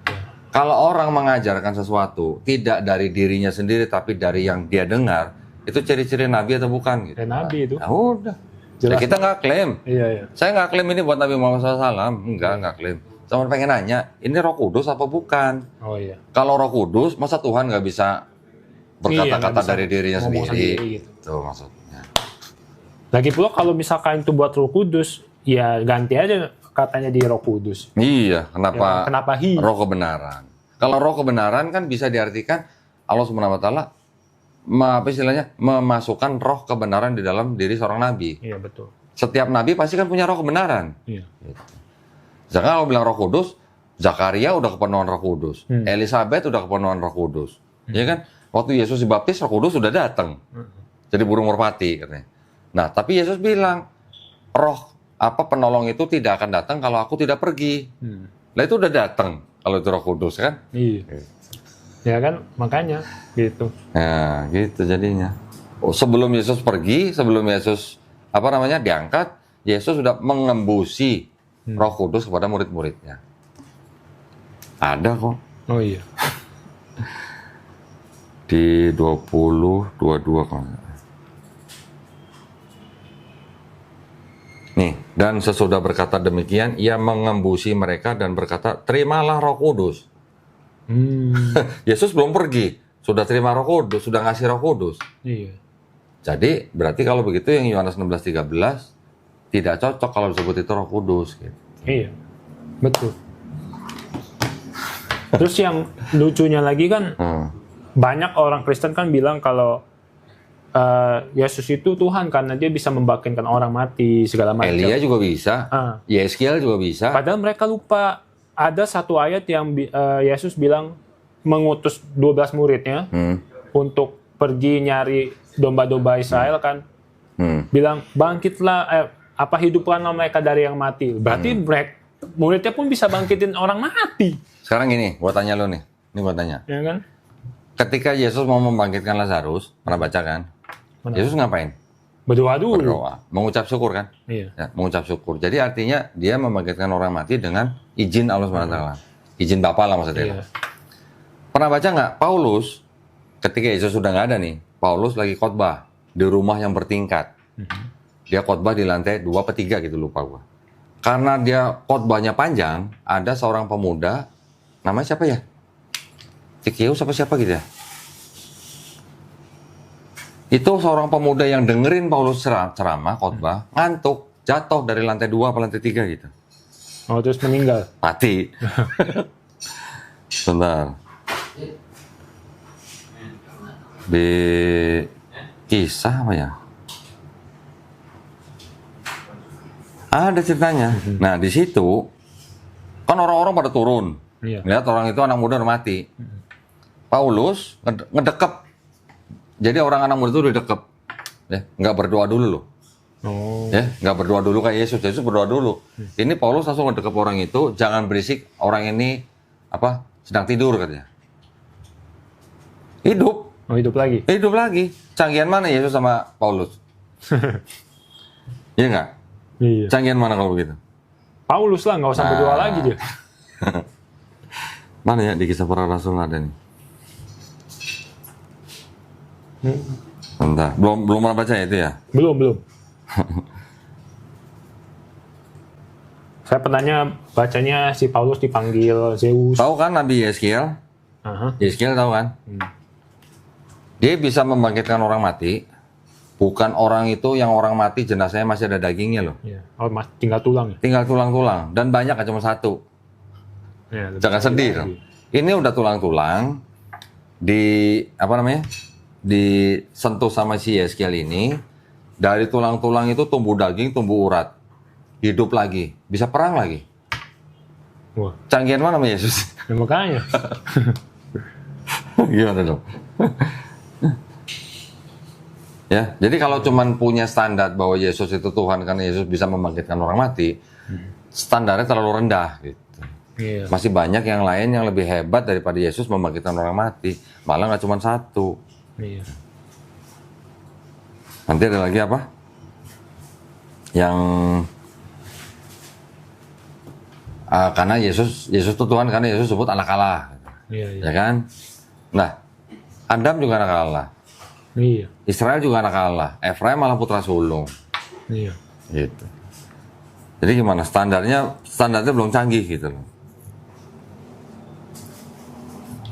[SPEAKER 1] Kalau orang mengajarkan sesuatu, tidak dari dirinya sendiri, tapi dari yang dia dengar, itu ciri-ciri Nabi atau bukan? Gitu.
[SPEAKER 2] Dan Nabi itu.
[SPEAKER 1] Nah, udah.
[SPEAKER 2] Jelas.
[SPEAKER 1] Ya, kita nggak klaim.
[SPEAKER 2] Iya, iya.
[SPEAKER 1] Saya nggak klaim ini buat Nabi Muhammad SAW. Nggak klaim. Cuma pengen nanya, ini Roh Kudus apa bukan?
[SPEAKER 2] Oh iya.
[SPEAKER 1] Kalau Roh Kudus, masa Tuhan nggak bisa berkata-kata
[SPEAKER 2] nggak bisa
[SPEAKER 1] dari dirinya
[SPEAKER 2] ngomong
[SPEAKER 1] sendiri?
[SPEAKER 2] gitu.
[SPEAKER 1] Tuh maksudnya.
[SPEAKER 2] Lagi pula kalau misalkan itu buat Roh Kudus, ya ganti aja katanya di Roh Kudus.
[SPEAKER 1] Iya, kenapa?
[SPEAKER 2] Ya, kenapa he?
[SPEAKER 1] Roh kebenaran. Kalau roh kebenaran kan bisa diartikan Allah Subhanahu Wa Taala, apa istilahnya, memasukkan roh kebenaran di dalam diri seorang nabi.
[SPEAKER 2] Iya betul.
[SPEAKER 1] Setiap nabi pasti kan punya roh kebenaran.
[SPEAKER 2] Iya.
[SPEAKER 1] Jangan kalau bilang Roh Kudus, Zakaria udah kepenuhan Roh Kudus, Elizabeth udah kepenuhan Roh Kudus, ya kan? Waktu Yesus dibaptis, Roh Kudus sudah datang, jadi burung merpati katanya. Nah, tapi Yesus bilang, Roh penolong itu tidak akan datang kalau aku tidak pergi. Nah itu udah datang kalau itu Roh Kudus kan?
[SPEAKER 2] Iya. Ya kan, makanya gitu.
[SPEAKER 1] Nah, gitu jadinya. Sebelum Yesus pergi, sebelum Yesus diangkat, Yesus sudah mengembusi Roh Kudus kepada murid-muridnya. Ada kok.
[SPEAKER 2] Oh iya.
[SPEAKER 1] Di 20:22 kalau nggak salah. Nih, dan sesudah berkata demikian, ia mengembusi mereka dan berkata, terimalah Roh Kudus. Yesus belum pergi, sudah terima Roh Kudus, sudah ngasih Roh Kudus.
[SPEAKER 2] Iya.
[SPEAKER 1] Jadi, berarti kalau begitu yang Yohanes 16:13 tidak cocok kalau disebut itu Roh Kudus. Gitu.
[SPEAKER 2] Iya. Betul. Terus yang lucunya lagi kan, banyak orang Kristen kan bilang kalau Yesus itu Tuhan karena dia bisa membangkitkan orang mati segala macam.
[SPEAKER 1] Elia juga bisa, Yeskiel juga bisa.
[SPEAKER 2] Padahal mereka lupa ada satu ayat yang Yesus bilang mengutus 12 muridnya untuk pergi nyari domba-domba Israel kan. Bilang bangkitlah, hidupkanlah mereka dari yang mati. Berarti muridnya pun bisa bangkitin orang mati.
[SPEAKER 1] Sekarang gini, gua tanya lo nih. Ini gua tanya.
[SPEAKER 2] Ya kan?
[SPEAKER 1] Ketika Yesus mau membangkitkan Lazarus, pernah baca kan? Yesus ngapain?
[SPEAKER 2] Berdoa dulu.
[SPEAKER 1] Berdoa. Mengucap syukur kan?
[SPEAKER 2] Iya.
[SPEAKER 1] Ya, mengucap syukur. Jadi artinya dia membangkitkan orang mati dengan izin Allah SWT. Izin Bapa lah maksudnya.
[SPEAKER 2] Iya.
[SPEAKER 1] Pernah baca nggak? Paulus, ketika Yesus sudah nggak ada nih, Paulus lagi khotbah di rumah yang bertingkat. Dia khotbah di lantai 2 atau 3 gitu, lupa gua. Karena dia khotbahnya panjang, ada seorang pemuda, namanya siapa ya? Cikius siapa gitu ya? Itu seorang pemuda yang dengerin Paulus ceramah, khotbah, ngantuk, jatuh dari lantai 2 ke lantai 3 gitu.
[SPEAKER 2] Oh, terus meninggal.
[SPEAKER 1] Mati. Sebentar. Di kisah apa ya? Ada ceritanya. Nah, di situ kan orang-orang pada turun.
[SPEAKER 2] Iya.
[SPEAKER 1] Lihat orang itu anak muda udah mati. Paulus ngedekep. Jadi orang anak muda itu udah dekep. Ya, nggak berdoa dulu loh.
[SPEAKER 2] Oh.
[SPEAKER 1] Ya, nggak berdoa dulu kayak Yesus. Yesus berdoa dulu. Ini Paulus langsung ngedekep orang itu, jangan berisik, orang ini sedang tidur katanya. Hidup.
[SPEAKER 2] Oh, hidup lagi.
[SPEAKER 1] Hidup lagi. Canggihan mana Yesus sama Paulus? Iya nggak?
[SPEAKER 2] Iya.
[SPEAKER 1] Canggihan mana kalau begitu?
[SPEAKER 2] Paulus lah, nggak usah berdoa lagi dia.
[SPEAKER 1] Mana ya di Kisah Para Rasul ada nih? Bentar, belum pernah baca ya itu ya?
[SPEAKER 2] Belum. Saya pernahnya bacanya si Paulus dipanggil Zeus.
[SPEAKER 1] Tahu kan Nabi Yeskiel?
[SPEAKER 2] Aha.
[SPEAKER 1] Yeskiel tahu kan? Dia bisa membangkitkan orang mati. Bukan orang itu yang orang mati jenazahnya masih ada dagingnya loh.
[SPEAKER 2] Iya. Oh, tinggal tulang ya.
[SPEAKER 1] Tinggal tulang-tulang dan banyak cuma satu.
[SPEAKER 2] Ya,
[SPEAKER 1] Jangan sedih dong. Ini udah tulang-tulang disentuh sama si Yeskiel ini. Dari tulang-tulang itu tumbuh daging, tumbuh urat. Hidup lagi, bisa perang lagi.
[SPEAKER 2] Wah,
[SPEAKER 1] Canggihan mana sama Yesus?
[SPEAKER 2] ya makanya.
[SPEAKER 1] Gimana dong? Ya, jadi kalau cuman punya standar bahwa Yesus itu Tuhan karena Yesus bisa membangkitkan orang mati, standarnya terlalu rendah gitu.
[SPEAKER 2] Iya.
[SPEAKER 1] Masih banyak yang lain yang lebih hebat daripada Yesus membangkitkan orang mati. Malah nggak cuma satu.
[SPEAKER 2] Iya.
[SPEAKER 1] Nanti ada lagi apa? Yang karena Yesus itu Tuhan karena Yesus sebut anak Allah,
[SPEAKER 2] Iya.
[SPEAKER 1] ya kan? Nah, Adam juga anak Allah,
[SPEAKER 2] Iya.
[SPEAKER 1] Israel juga anak Allah, Efraim malah putra sulung,
[SPEAKER 2] Iya.
[SPEAKER 1] gitu. Jadi gimana standarnya belum canggih gitu loh.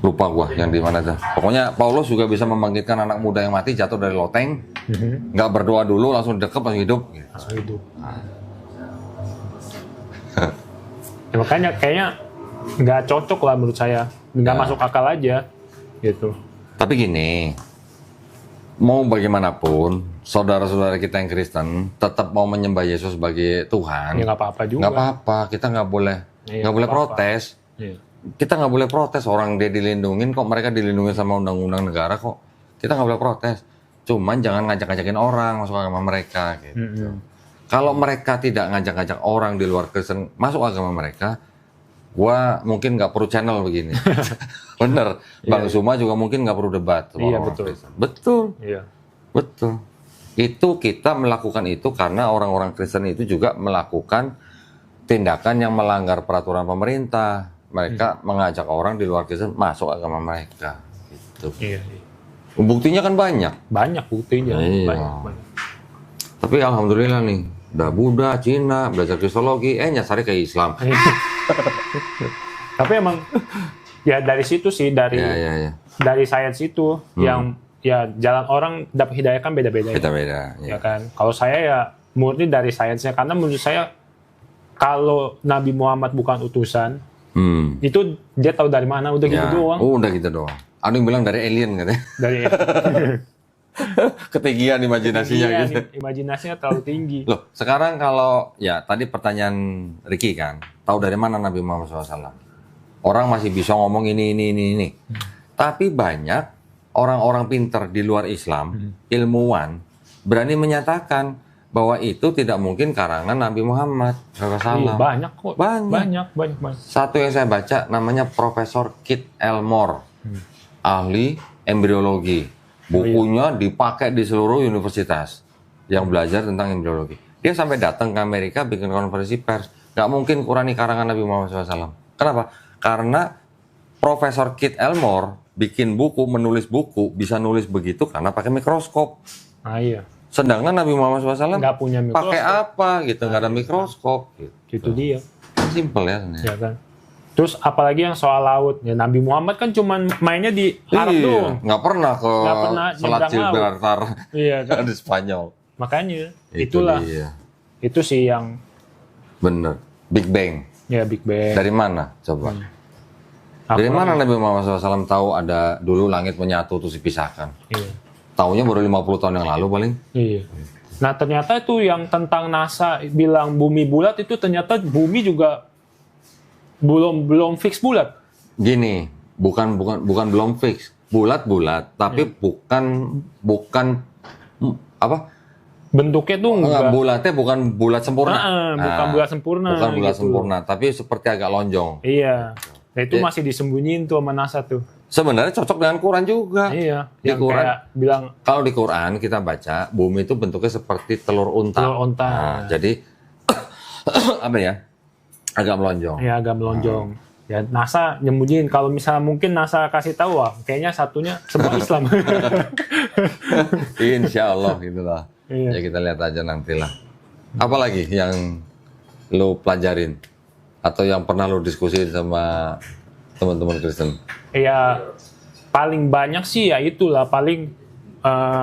[SPEAKER 1] Lupa gua yang di mana tuh. Pokoknya Paulus juga bisa membangkitkan anak muda yang mati jatuh dari loteng, nggak berdoa dulu langsung dekep langsung hidup. Gitu.
[SPEAKER 2] Langsung hidup. Ya, makanya kayaknya nggak cocok lah menurut saya, nggak masuk akal aja, gitu.
[SPEAKER 1] Tapi gini, mau bagaimanapun saudara-saudara kita yang Kristen tetap mau menyembah Yesus sebagai Tuhan.
[SPEAKER 2] Ya nggak apa-apa juga.
[SPEAKER 1] Nggak apa-apa, kita nggak boleh
[SPEAKER 2] Iya,
[SPEAKER 1] boleh
[SPEAKER 2] nggak apa-apa.
[SPEAKER 1] protes.
[SPEAKER 2] Iya.
[SPEAKER 1] Kita nggak boleh protes orang dia dilindungin kok, mereka dilindungi sama undang-undang negara kok. Kita nggak boleh protes. Cuman jangan ngajak-ngajakin orang masuk agama mereka gitu. Kalau mereka tidak ngajak-ngajak orang di luar Kristen masuk agama mereka, gua mungkin nggak perlu channel begini. Bener, Bang Suma juga mungkin nggak perlu debat sama
[SPEAKER 2] Iya,
[SPEAKER 1] orang
[SPEAKER 2] betul.
[SPEAKER 1] Kristen. Betul,
[SPEAKER 2] Iya.
[SPEAKER 1] betul. Itu kita melakukan itu karena orang-orang Kristen itu juga melakukan tindakan yang melanggar peraturan pemerintah. Mereka mengajak orang di luar Kristen masuk agama mereka. Gitu.
[SPEAKER 2] Iya.
[SPEAKER 1] Buktinya kan banyak.
[SPEAKER 2] Banyak buktinya.
[SPEAKER 1] Iya.
[SPEAKER 2] Banyak.
[SPEAKER 1] Tapi alhamdulillah nih, udah Buddha, Cina, belajar Kristologi, nyasarnya ke Islam.
[SPEAKER 2] Tapi emang ya dari situ sih dari
[SPEAKER 1] Ya.
[SPEAKER 2] dari sains itu yang ya jalan orang dapat hidayah kan beda-beda.
[SPEAKER 1] Beda-beda.
[SPEAKER 2] Ya kan. Kalau saya ya murni dari sainsnya karena menurut saya kalau Nabi Muhammad bukan utusan itu dia tahu dari mana udah gitu doang.
[SPEAKER 1] Oh, udah gitu doang. Ada yang bilang dari alien katanya.
[SPEAKER 2] Dari
[SPEAKER 1] Ketinggian imajinasinya
[SPEAKER 2] iya,
[SPEAKER 1] gitu.
[SPEAKER 2] imajinasinya terlalu tinggi.
[SPEAKER 1] Loh, sekarang kalau ya tadi pertanyaan Ricky kan, tahu dari mana Nabi Muhammad SAW? Orang masih bisa ngomong ini. Tapi banyak orang-orang pinter di luar Islam, ilmuwan, berani menyatakan bahwa itu tidak mungkin karangan Nabi Muhammad SAW.
[SPEAKER 2] Iya, banyak kok.
[SPEAKER 1] Banyak.
[SPEAKER 2] Banyak.
[SPEAKER 1] Satu yang saya baca namanya Profesor Kit Elmore, ahli embriologi. Bukunya dipakai di seluruh universitas yang belajar tentang embriologi. Dia sampai datang ke Amerika bikin konferensi pers. Gak mungkin Qurani karangan Nabi Muhammad SAW. Kenapa? Karena Profesor Kit Elmore bikin buku, menulis buku, bisa nulis begitu karena pakai mikroskop.
[SPEAKER 2] Nah, iya.
[SPEAKER 1] Sedangkan Nabi Muhammad SAW
[SPEAKER 2] Nggak punya mikroskop.
[SPEAKER 1] pakai apa gitu, nggak ada mikroskop. Gitu.
[SPEAKER 2] Itu dia.
[SPEAKER 1] Simple ya. Sebenarnya.
[SPEAKER 2] Ya kan. Terus apalagi yang soal laut, ya Nabi Muhammad kan cuman mainnya di Arab doang.
[SPEAKER 1] Nggak pernah ke
[SPEAKER 2] Nggak pernah
[SPEAKER 1] Selat
[SPEAKER 2] nyebrang laut.
[SPEAKER 1] Gibraltar
[SPEAKER 2] Iya kan.
[SPEAKER 1] di Spanyol.
[SPEAKER 2] Makanya
[SPEAKER 1] Itu
[SPEAKER 2] itulah.
[SPEAKER 1] dia.
[SPEAKER 2] Itu sih yang
[SPEAKER 1] Bener. Big Bang.
[SPEAKER 2] ya Big Bang.
[SPEAKER 1] Dari mana? Coba. Dari mana Nabi Muhammad SAW tahu ada dulu langit menyatu terus dipisahkan?
[SPEAKER 2] Iya.
[SPEAKER 1] Taunya baru 50 tahun yang lalu paling.
[SPEAKER 2] Iya. Nah ternyata itu yang tentang NASA bilang bumi bulat itu ternyata bumi juga belum fix bulat.
[SPEAKER 1] Gini, bukan belum fix. Bulat-bulat, tapi bukan apa?
[SPEAKER 2] Bentuknya tuh enggak.
[SPEAKER 1] Bulatnya bukan bulat sempurna.
[SPEAKER 2] Bukan bulat sempurna.
[SPEAKER 1] Bukan bulat
[SPEAKER 2] gitu.
[SPEAKER 1] sempurna, tapi seperti agak lonjong.
[SPEAKER 2] Iya. Nah, itu masih disembunyiin tuh sama NASA tuh.
[SPEAKER 1] Sebenarnya cocok dengan Quran juga.
[SPEAKER 2] Iya.
[SPEAKER 1] Di
[SPEAKER 2] Yang
[SPEAKER 1] Quran
[SPEAKER 2] kayak bilang
[SPEAKER 1] kalau di Quran kita baca bumi itu bentuknya seperti telur unta.
[SPEAKER 2] telur unta.
[SPEAKER 1] Nah, jadi apa ya? Agak melonjong.
[SPEAKER 2] Ya agak melonjong. Ya NASA nyembunyiin. Kalau misalnya mungkin NASA kasih tahu, wah, kayaknya satunya semua Islam.
[SPEAKER 1] Insya Allah gitulah.
[SPEAKER 2] Iya.
[SPEAKER 1] Ya kita lihat aja nantilah. Apalagi yang lo pelajarin atau yang pernah lo diskusiin sama teman-teman Kristen?
[SPEAKER 2] Ya paling banyak sih ya itulah paling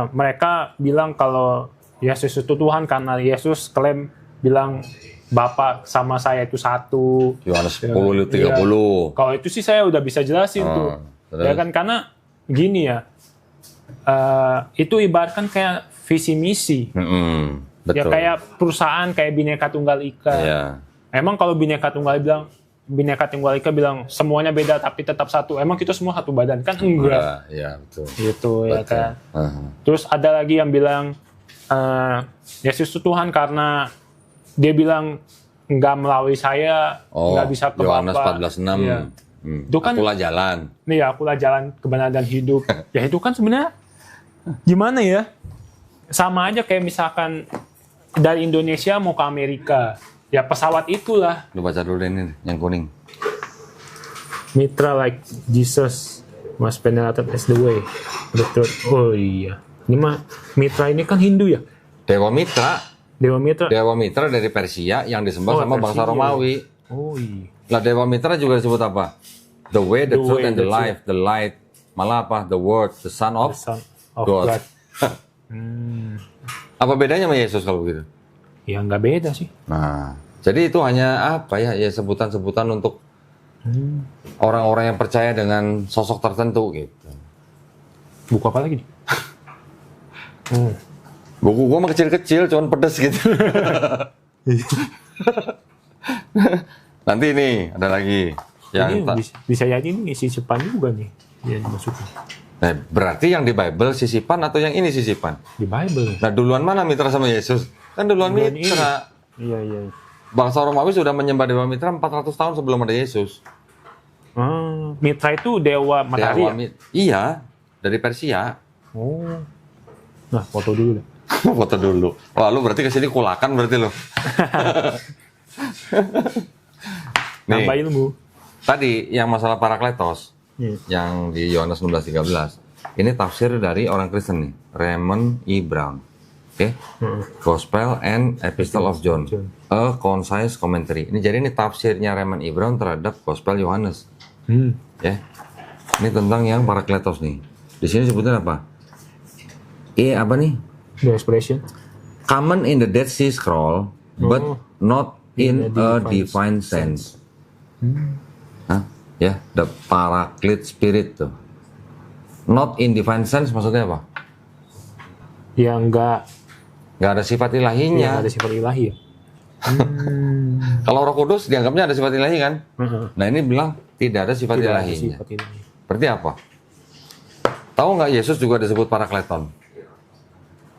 [SPEAKER 2] mereka bilang kalau Yesus itu Tuhan karena Yesus klaim bilang Bapa sama saya itu satu.
[SPEAKER 1] Yohanes 10:30.
[SPEAKER 2] Iya. Kalau itu sih saya udah bisa jelasin tuh.
[SPEAKER 1] Terus?
[SPEAKER 2] Ya kan karena gini ya. Itu ibaratkan kayak visi misi.
[SPEAKER 1] Betul.
[SPEAKER 2] Ya kayak perusahaan kayak Bhinneka Tunggal Ika.
[SPEAKER 1] Iya.
[SPEAKER 2] Emang kalau Bhinneka Tunggal Ika bilang semuanya beda tapi tetap satu. Emang kita semua satu badan kan enggak.
[SPEAKER 1] Iya, betul.
[SPEAKER 2] Gitu ya
[SPEAKER 1] Betul.
[SPEAKER 2] kan. Terus ada lagi yang bilang Yesus itu Tuhan karena dia bilang nggak melalui saya nggak bisa ke
[SPEAKER 1] Yohanes
[SPEAKER 2] Bapa.
[SPEAKER 1] 14:6.
[SPEAKER 2] Iya. Itu kan
[SPEAKER 1] Akulah jalan.
[SPEAKER 2] nih akulah jalan kebenaran dan hidup. Ya itu kan sebenarnya gimana ya? Sama aja kayak misalkan dari Indonesia mau ke Amerika. Ya pesawat itulah.
[SPEAKER 1] Lu baca dulu deh ini yang kuning.
[SPEAKER 2] Mitra like Jesus must penetrated as the way, the truth. Oh iya. Ini mah Mitra ini kan Hindu ya?
[SPEAKER 1] Dewa Mitra.
[SPEAKER 2] Dewa Mitra.
[SPEAKER 1] Dewa Mitra dari Persia yang disembah sama bangsa
[SPEAKER 2] Persia.
[SPEAKER 1] Romawi.
[SPEAKER 2] Oh iya.
[SPEAKER 1] Lah Dewa Mitra juga disebut apa? The way, the truth,
[SPEAKER 2] way,
[SPEAKER 1] and the
[SPEAKER 2] the
[SPEAKER 1] life. The light. Malah apa? The word, the son of,
[SPEAKER 2] Son of
[SPEAKER 1] God.
[SPEAKER 2] God.
[SPEAKER 1] Apa bedanya sama Yesus kalau begitu?
[SPEAKER 2] Ya nggak beda sih.
[SPEAKER 1] Nah, jadi itu hanya apa ya? Ya sebutan-sebutan untuk orang-orang yang percaya dengan sosok tertentu gitu.
[SPEAKER 2] Buku apa lagi nih?
[SPEAKER 1] Buku gua mah kecil-kecil, cuman pedes gitu. Nanti ini ada lagi yang
[SPEAKER 2] Ini bisa jadi ini sisipan juga nih. Ya dimasukin.
[SPEAKER 1] Nah, berarti yang di Bible sisipan atau yang ini sisipan?
[SPEAKER 2] Di Bible.
[SPEAKER 1] Nah, duluan mana Mitra sama Yesus? Kan duluan Mitra.
[SPEAKER 2] Iya, iya.
[SPEAKER 1] Bangsa Romawi sudah menyembah Dewa Mitra 400 tahun sebelum ada Yesus.
[SPEAKER 2] Mitra itu dewa matahari ya?
[SPEAKER 1] Iya, dari Persia.
[SPEAKER 2] Oh. Nah, foto dulu deh.
[SPEAKER 1] Foto dulu. Wah, lu berarti kesini kulakan berarti lu.
[SPEAKER 2] Nambah
[SPEAKER 1] Nih,
[SPEAKER 2] ilmu.
[SPEAKER 1] tadi yang masalah Parakletos,
[SPEAKER 2] Iya.
[SPEAKER 1] yang di Yohanes 16:13. Ini tafsir dari orang Kristen nih, Raymond E. Brown. Oke. Gospel and Epistle of John. A concise commentary. Ini jadi ini tafsirnya Raymond E. Brown terhadap Gospel Yohanes. Ya. Ini tentang yang Parakletos nih. Di sini sebutnya apa? Apa nih?
[SPEAKER 2] The expression.
[SPEAKER 1] Common in the Dead Sea Scroll, but not in a divine sense. Hah? Ya, the Paraclete Spirit tuh. Not in divine sense maksudnya apa?
[SPEAKER 2] Yang enggak
[SPEAKER 1] Nggak ada sifat ilahinya.
[SPEAKER 2] ada sifat ilahi ya.
[SPEAKER 1] Kalau Roh Kudus dianggapnya ada sifat ilahi kan? Nah ini bilang tidak ada sifat
[SPEAKER 2] Tidak ada
[SPEAKER 1] ilahinya.
[SPEAKER 2] sifat ilahi.
[SPEAKER 1] Berarti apa? Tahu nggak Yesus juga disebut Parakleton?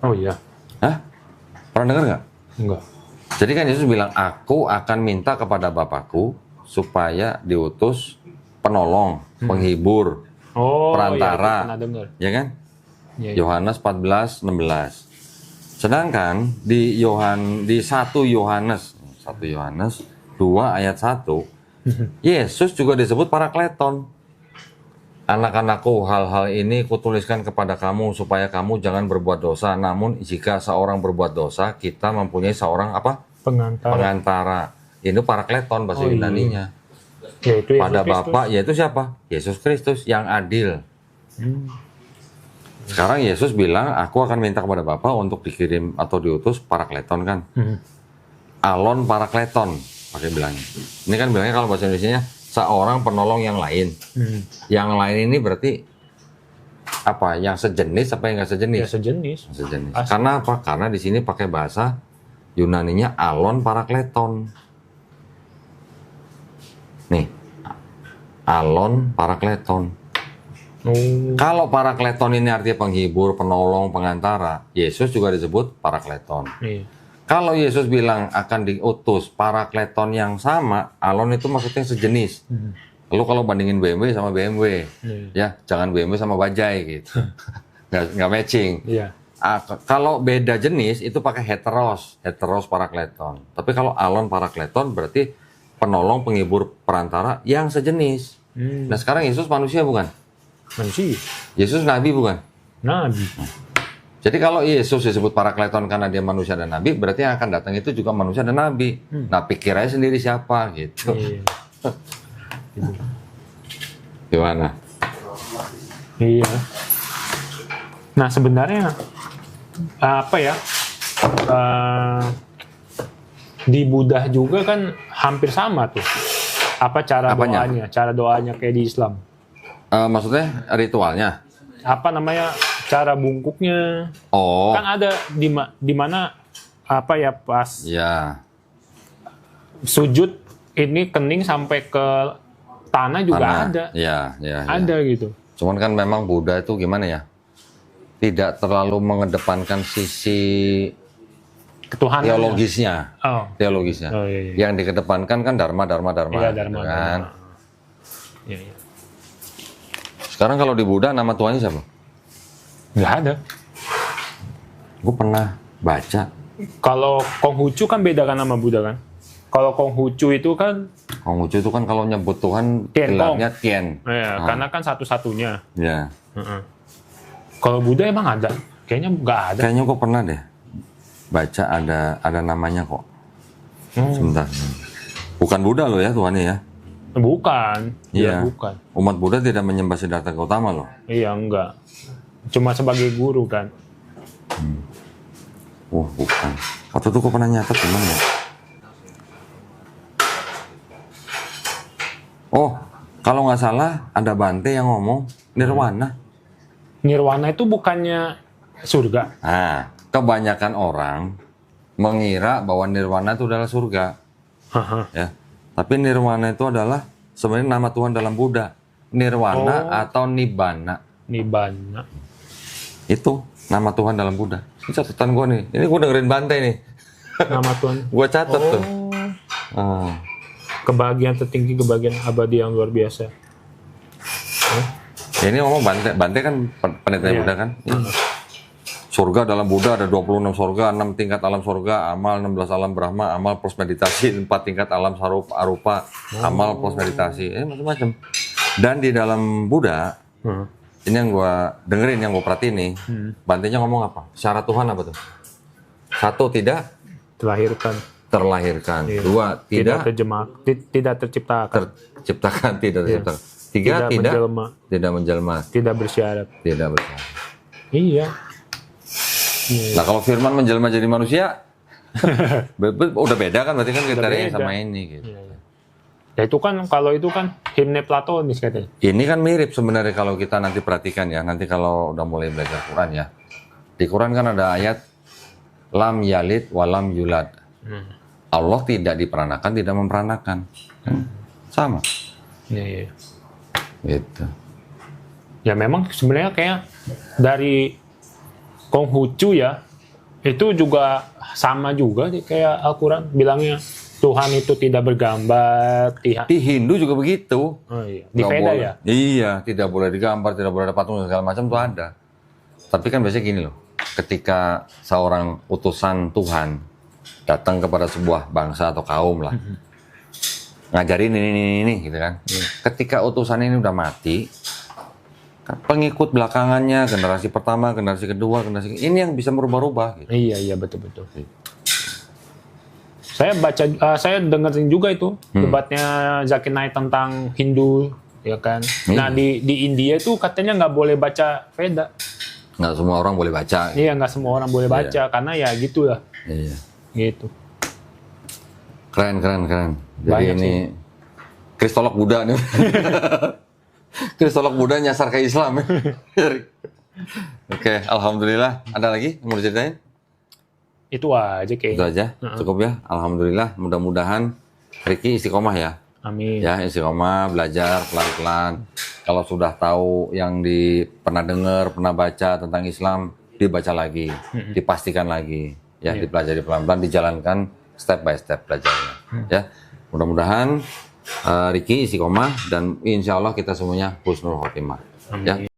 [SPEAKER 2] Oh iya.
[SPEAKER 1] Hah? Pernah dengar nggak?
[SPEAKER 2] Enggak.
[SPEAKER 1] Jadi kan Yesus bilang, aku akan minta kepada Bapakku supaya diutus penolong, penghibur,
[SPEAKER 2] Oh,
[SPEAKER 1] perantara.
[SPEAKER 2] iya, pernah dengar.
[SPEAKER 1] Ya kan?
[SPEAKER 2] Iya, iya.
[SPEAKER 1] Yohanes 14:16. Sedangkan di 1 Yohanes 2 ayat 1, Yesus juga disebut Parakleton. Anak-anakku, hal-hal ini kutuliskan kepada kamu supaya kamu jangan berbuat dosa. Namun jika seorang berbuat dosa, kita mempunyai seorang apa?
[SPEAKER 2] Pengantara.
[SPEAKER 1] Pengantara. Itu Parakleton bahasa
[SPEAKER 2] Oh, iya.
[SPEAKER 1] Yunaninya.
[SPEAKER 2] Yaitu Yesus
[SPEAKER 1] Pada
[SPEAKER 2] Kristus.
[SPEAKER 1] Bapa, yaitu siapa? Yesus Kristus yang adil. Sekarang Yesus bilang, aku akan minta kepada Bapa untuk dikirim atau diutus Parakleton kan? Alon Parakleton, pakai bilangnya. Ini kan bilangnya kalau bahasa Indonesianya seorang penolong yang lain. Yang lain ini berarti apa? Yang sejenis apa yang nggak sejenis?
[SPEAKER 2] Ya sejenis.
[SPEAKER 1] Sejenis.
[SPEAKER 2] Asli.
[SPEAKER 1] Karena apa? Karena di sini pakai bahasa Yunaninya alon parakleton. Nih, alon parakleton.
[SPEAKER 2] Oh.
[SPEAKER 1] Kalau parakleton ini artinya penghibur, penolong, pengantara, Yesus juga disebut parakleton.
[SPEAKER 2] Iya.
[SPEAKER 1] Kalau Yesus bilang akan diutus parakleton yang sama, alon itu maksudnya sejenis. Lalu kalau bandingin BMW sama BMW, ya jangan BMW sama bajai gitu, nggak matching.
[SPEAKER 2] Iya.
[SPEAKER 1] Kalau beda jenis itu pakai heteros parakleton. Tapi kalau alon parakleton berarti penolong, penghibur, perantara yang sejenis. Nah sekarang Yesus manusia bukan?
[SPEAKER 2] Manusia.
[SPEAKER 1] Yesus nabi bukan?
[SPEAKER 2] Nabi.
[SPEAKER 1] Jadi kalau Yesus disebut parakleton karena dia manusia dan nabi, berarti yang akan datang itu juga manusia dan nabi. Nah pikir aja sendiri siapa gitu.
[SPEAKER 2] Iya.
[SPEAKER 1] Gimana?
[SPEAKER 2] Iya. Nah sebenarnya apa ya? Di Buddha juga kan hampir sama tuh. Apa cara
[SPEAKER 1] Apanya?
[SPEAKER 2] doanya? Cara doanya kayak di Islam.
[SPEAKER 1] Maksudnya ritualnya?
[SPEAKER 2] Apa namanya? Cara bungkuknya.
[SPEAKER 1] Oh,
[SPEAKER 2] Kan ada di mana apa ya pas
[SPEAKER 1] ya.
[SPEAKER 2] sujud ini kening sampai ke tanah juga
[SPEAKER 1] Tanah.
[SPEAKER 2] ada.
[SPEAKER 1] Ya.
[SPEAKER 2] Ada gitu.
[SPEAKER 1] Cuman kan memang Buddha itu gimana ya? Tidak terlalu mengedepankan sisi
[SPEAKER 2] Ketuhanan.
[SPEAKER 1] teologisnya.
[SPEAKER 2] Oh.
[SPEAKER 1] Teologisnya.
[SPEAKER 2] Oh, iya.
[SPEAKER 1] Yang dikedepankan kan dharma.
[SPEAKER 2] Iya,
[SPEAKER 1] gitu
[SPEAKER 2] Dharma.
[SPEAKER 1] kan.
[SPEAKER 2] Iya.
[SPEAKER 1] Sekarang kalau di Buddha nama Tuhannya siapa?
[SPEAKER 2] Nggak ada.
[SPEAKER 1] Gue pernah baca.
[SPEAKER 2] Kalau Konghucu kan beda kan nama Buddha kan? Kalau Konghucu itu kan,
[SPEAKER 1] Konghucu itu kan kalau nyebut Tuhan
[SPEAKER 2] Tien
[SPEAKER 1] gelarnya Tien.
[SPEAKER 2] ya, karena kan satu-satunya.
[SPEAKER 1] Ya.
[SPEAKER 2] Heeh. Kalau Buddha emang ada? Kayaknya nggak ada.
[SPEAKER 1] Kayaknya gue pernah deh baca ada namanya kok. Sebentar. Bukan Buddha loh ya Tuhannya ya.
[SPEAKER 2] Bukan.
[SPEAKER 1] Iya.
[SPEAKER 2] Bukan.
[SPEAKER 1] Umat Buddha tidak menyembah Siddhartha Gautama loh.
[SPEAKER 2] Iya, enggak. Cuma sebagai guru kan.
[SPEAKER 1] Bukan. Waktu itu gue pernah nyatet gimana ya? Oh, kalau nggak salah ada Bante yang ngomong nirwana.
[SPEAKER 2] Nirwana itu bukannya surga.
[SPEAKER 1] Nah, kebanyakan orang mengira bahwa nirwana itu adalah surga,
[SPEAKER 2] Haha.
[SPEAKER 1] ya. Tapi nirwana itu adalah sebenarnya nama Tuhan dalam Buddha. Nirwana atau nibbana
[SPEAKER 2] Nibbana.
[SPEAKER 1] itu nama Tuhan dalam Buddha. Ini catatan gue nih. Ini gue dengerin Bante nih.
[SPEAKER 2] Nama Tuhan.
[SPEAKER 1] Gue catat tuh.
[SPEAKER 2] Oh. Kebahagiaan tertinggi, kebahagiaan abadi yang luar biasa.
[SPEAKER 1] Ya, ini ngomong Bante kan pendeta Buddha kan. Surga dalam Buddha ada 26 surga, 6 tingkat alam surga, amal 16 alam Brahma, amal plus meditasi, 4 tingkat alam arupa, amal plus meditasi, macam-macam. Dan di dalam Buddha, ini yang gue dengerin, yang gue perhatiin nih, Bantenya ngomong apa? Syarat Tuhan apa tuh? 1, tidak
[SPEAKER 2] Terlahirkan.
[SPEAKER 1] terlahirkan.
[SPEAKER 2] Iya.
[SPEAKER 1] 2, tidak
[SPEAKER 2] Tidak terciptakan.
[SPEAKER 1] terciptakan, tidak terciptakan. 3,
[SPEAKER 2] Tidak menjelma.
[SPEAKER 1] tidak menjelma,
[SPEAKER 2] Tidak bersyarat.
[SPEAKER 1] tidak bersyarat.
[SPEAKER 2] Iya.
[SPEAKER 1] Nah kalau firman menjelma jadi manusia, udah beda kan, berarti kan kriterianya
[SPEAKER 2] beda.
[SPEAKER 1] sama ini gitu.
[SPEAKER 2] Iya. Ya itu kan, kalau itu kan himne Platonis katanya.
[SPEAKER 1] Ini kan mirip sebenarnya kalau kita nanti perhatikan ya, nanti kalau udah mulai belajar Quran ya. Di Quran kan ada ayat lam yalid walam yulad. Allah tidak diperanakan, tidak memperanakan. Sama.
[SPEAKER 2] Iya.
[SPEAKER 1] Gitu.
[SPEAKER 2] Ya memang sebenarnya kayak dari Konghucu ya, itu juga sama juga sih kayak Al-Quran bilangnya Tuhan itu tidak bergambar.
[SPEAKER 1] Di Hindu juga begitu.
[SPEAKER 2] Oh iya. Di
[SPEAKER 1] Nggak
[SPEAKER 2] Veda
[SPEAKER 1] boleh.
[SPEAKER 2] ya?
[SPEAKER 1] Iya, tidak boleh digambar, tidak boleh ada patung segala macam tuh ada. Tapi kan biasanya gini loh, ketika seorang utusan Tuhan datang kepada sebuah bangsa atau kaum lah, ngajarin ini gitu kan. Ketika utusan ini udah mati, pengikut belakangannya, generasi pertama, generasi kedua, generasi ini yang bisa merubah-rubah. Gitu.
[SPEAKER 2] Iya betul. Saya dengerin juga itu debatnya Zakir Naik tentang Hindu, ya kan. Nah di India itu katanya nggak boleh baca Veda.
[SPEAKER 1] Nggak semua orang boleh baca.
[SPEAKER 2] Iya, nggak semua orang boleh baca karena ya gitulah.
[SPEAKER 1] Iya.
[SPEAKER 2] Gitu.
[SPEAKER 1] Keren. Jadi
[SPEAKER 2] Banyak
[SPEAKER 1] ini kristolog Buddha nih. Kristolog Buddha nyasar ke Islam. Oke, alhamdulillah. Ada lagi yang mau diceritain?
[SPEAKER 2] Itu aja kayaknya.
[SPEAKER 1] Itu aja, cukup ya. Alhamdulillah. Mudah-mudahan Ricky istiqomah ya.
[SPEAKER 2] Amin.
[SPEAKER 1] Ya, istiqomah, belajar pelan-pelan. Kalau sudah tahu yang pernah dengar, pernah baca tentang Islam, dibaca lagi, dipastikan lagi, ya, dipelajari pelan-pelan, dijalankan step by step belajarnya. Ya, mudah-mudahan Ricky istiqomah dan insya Allah kita semuanya husnul khotimah. Ya.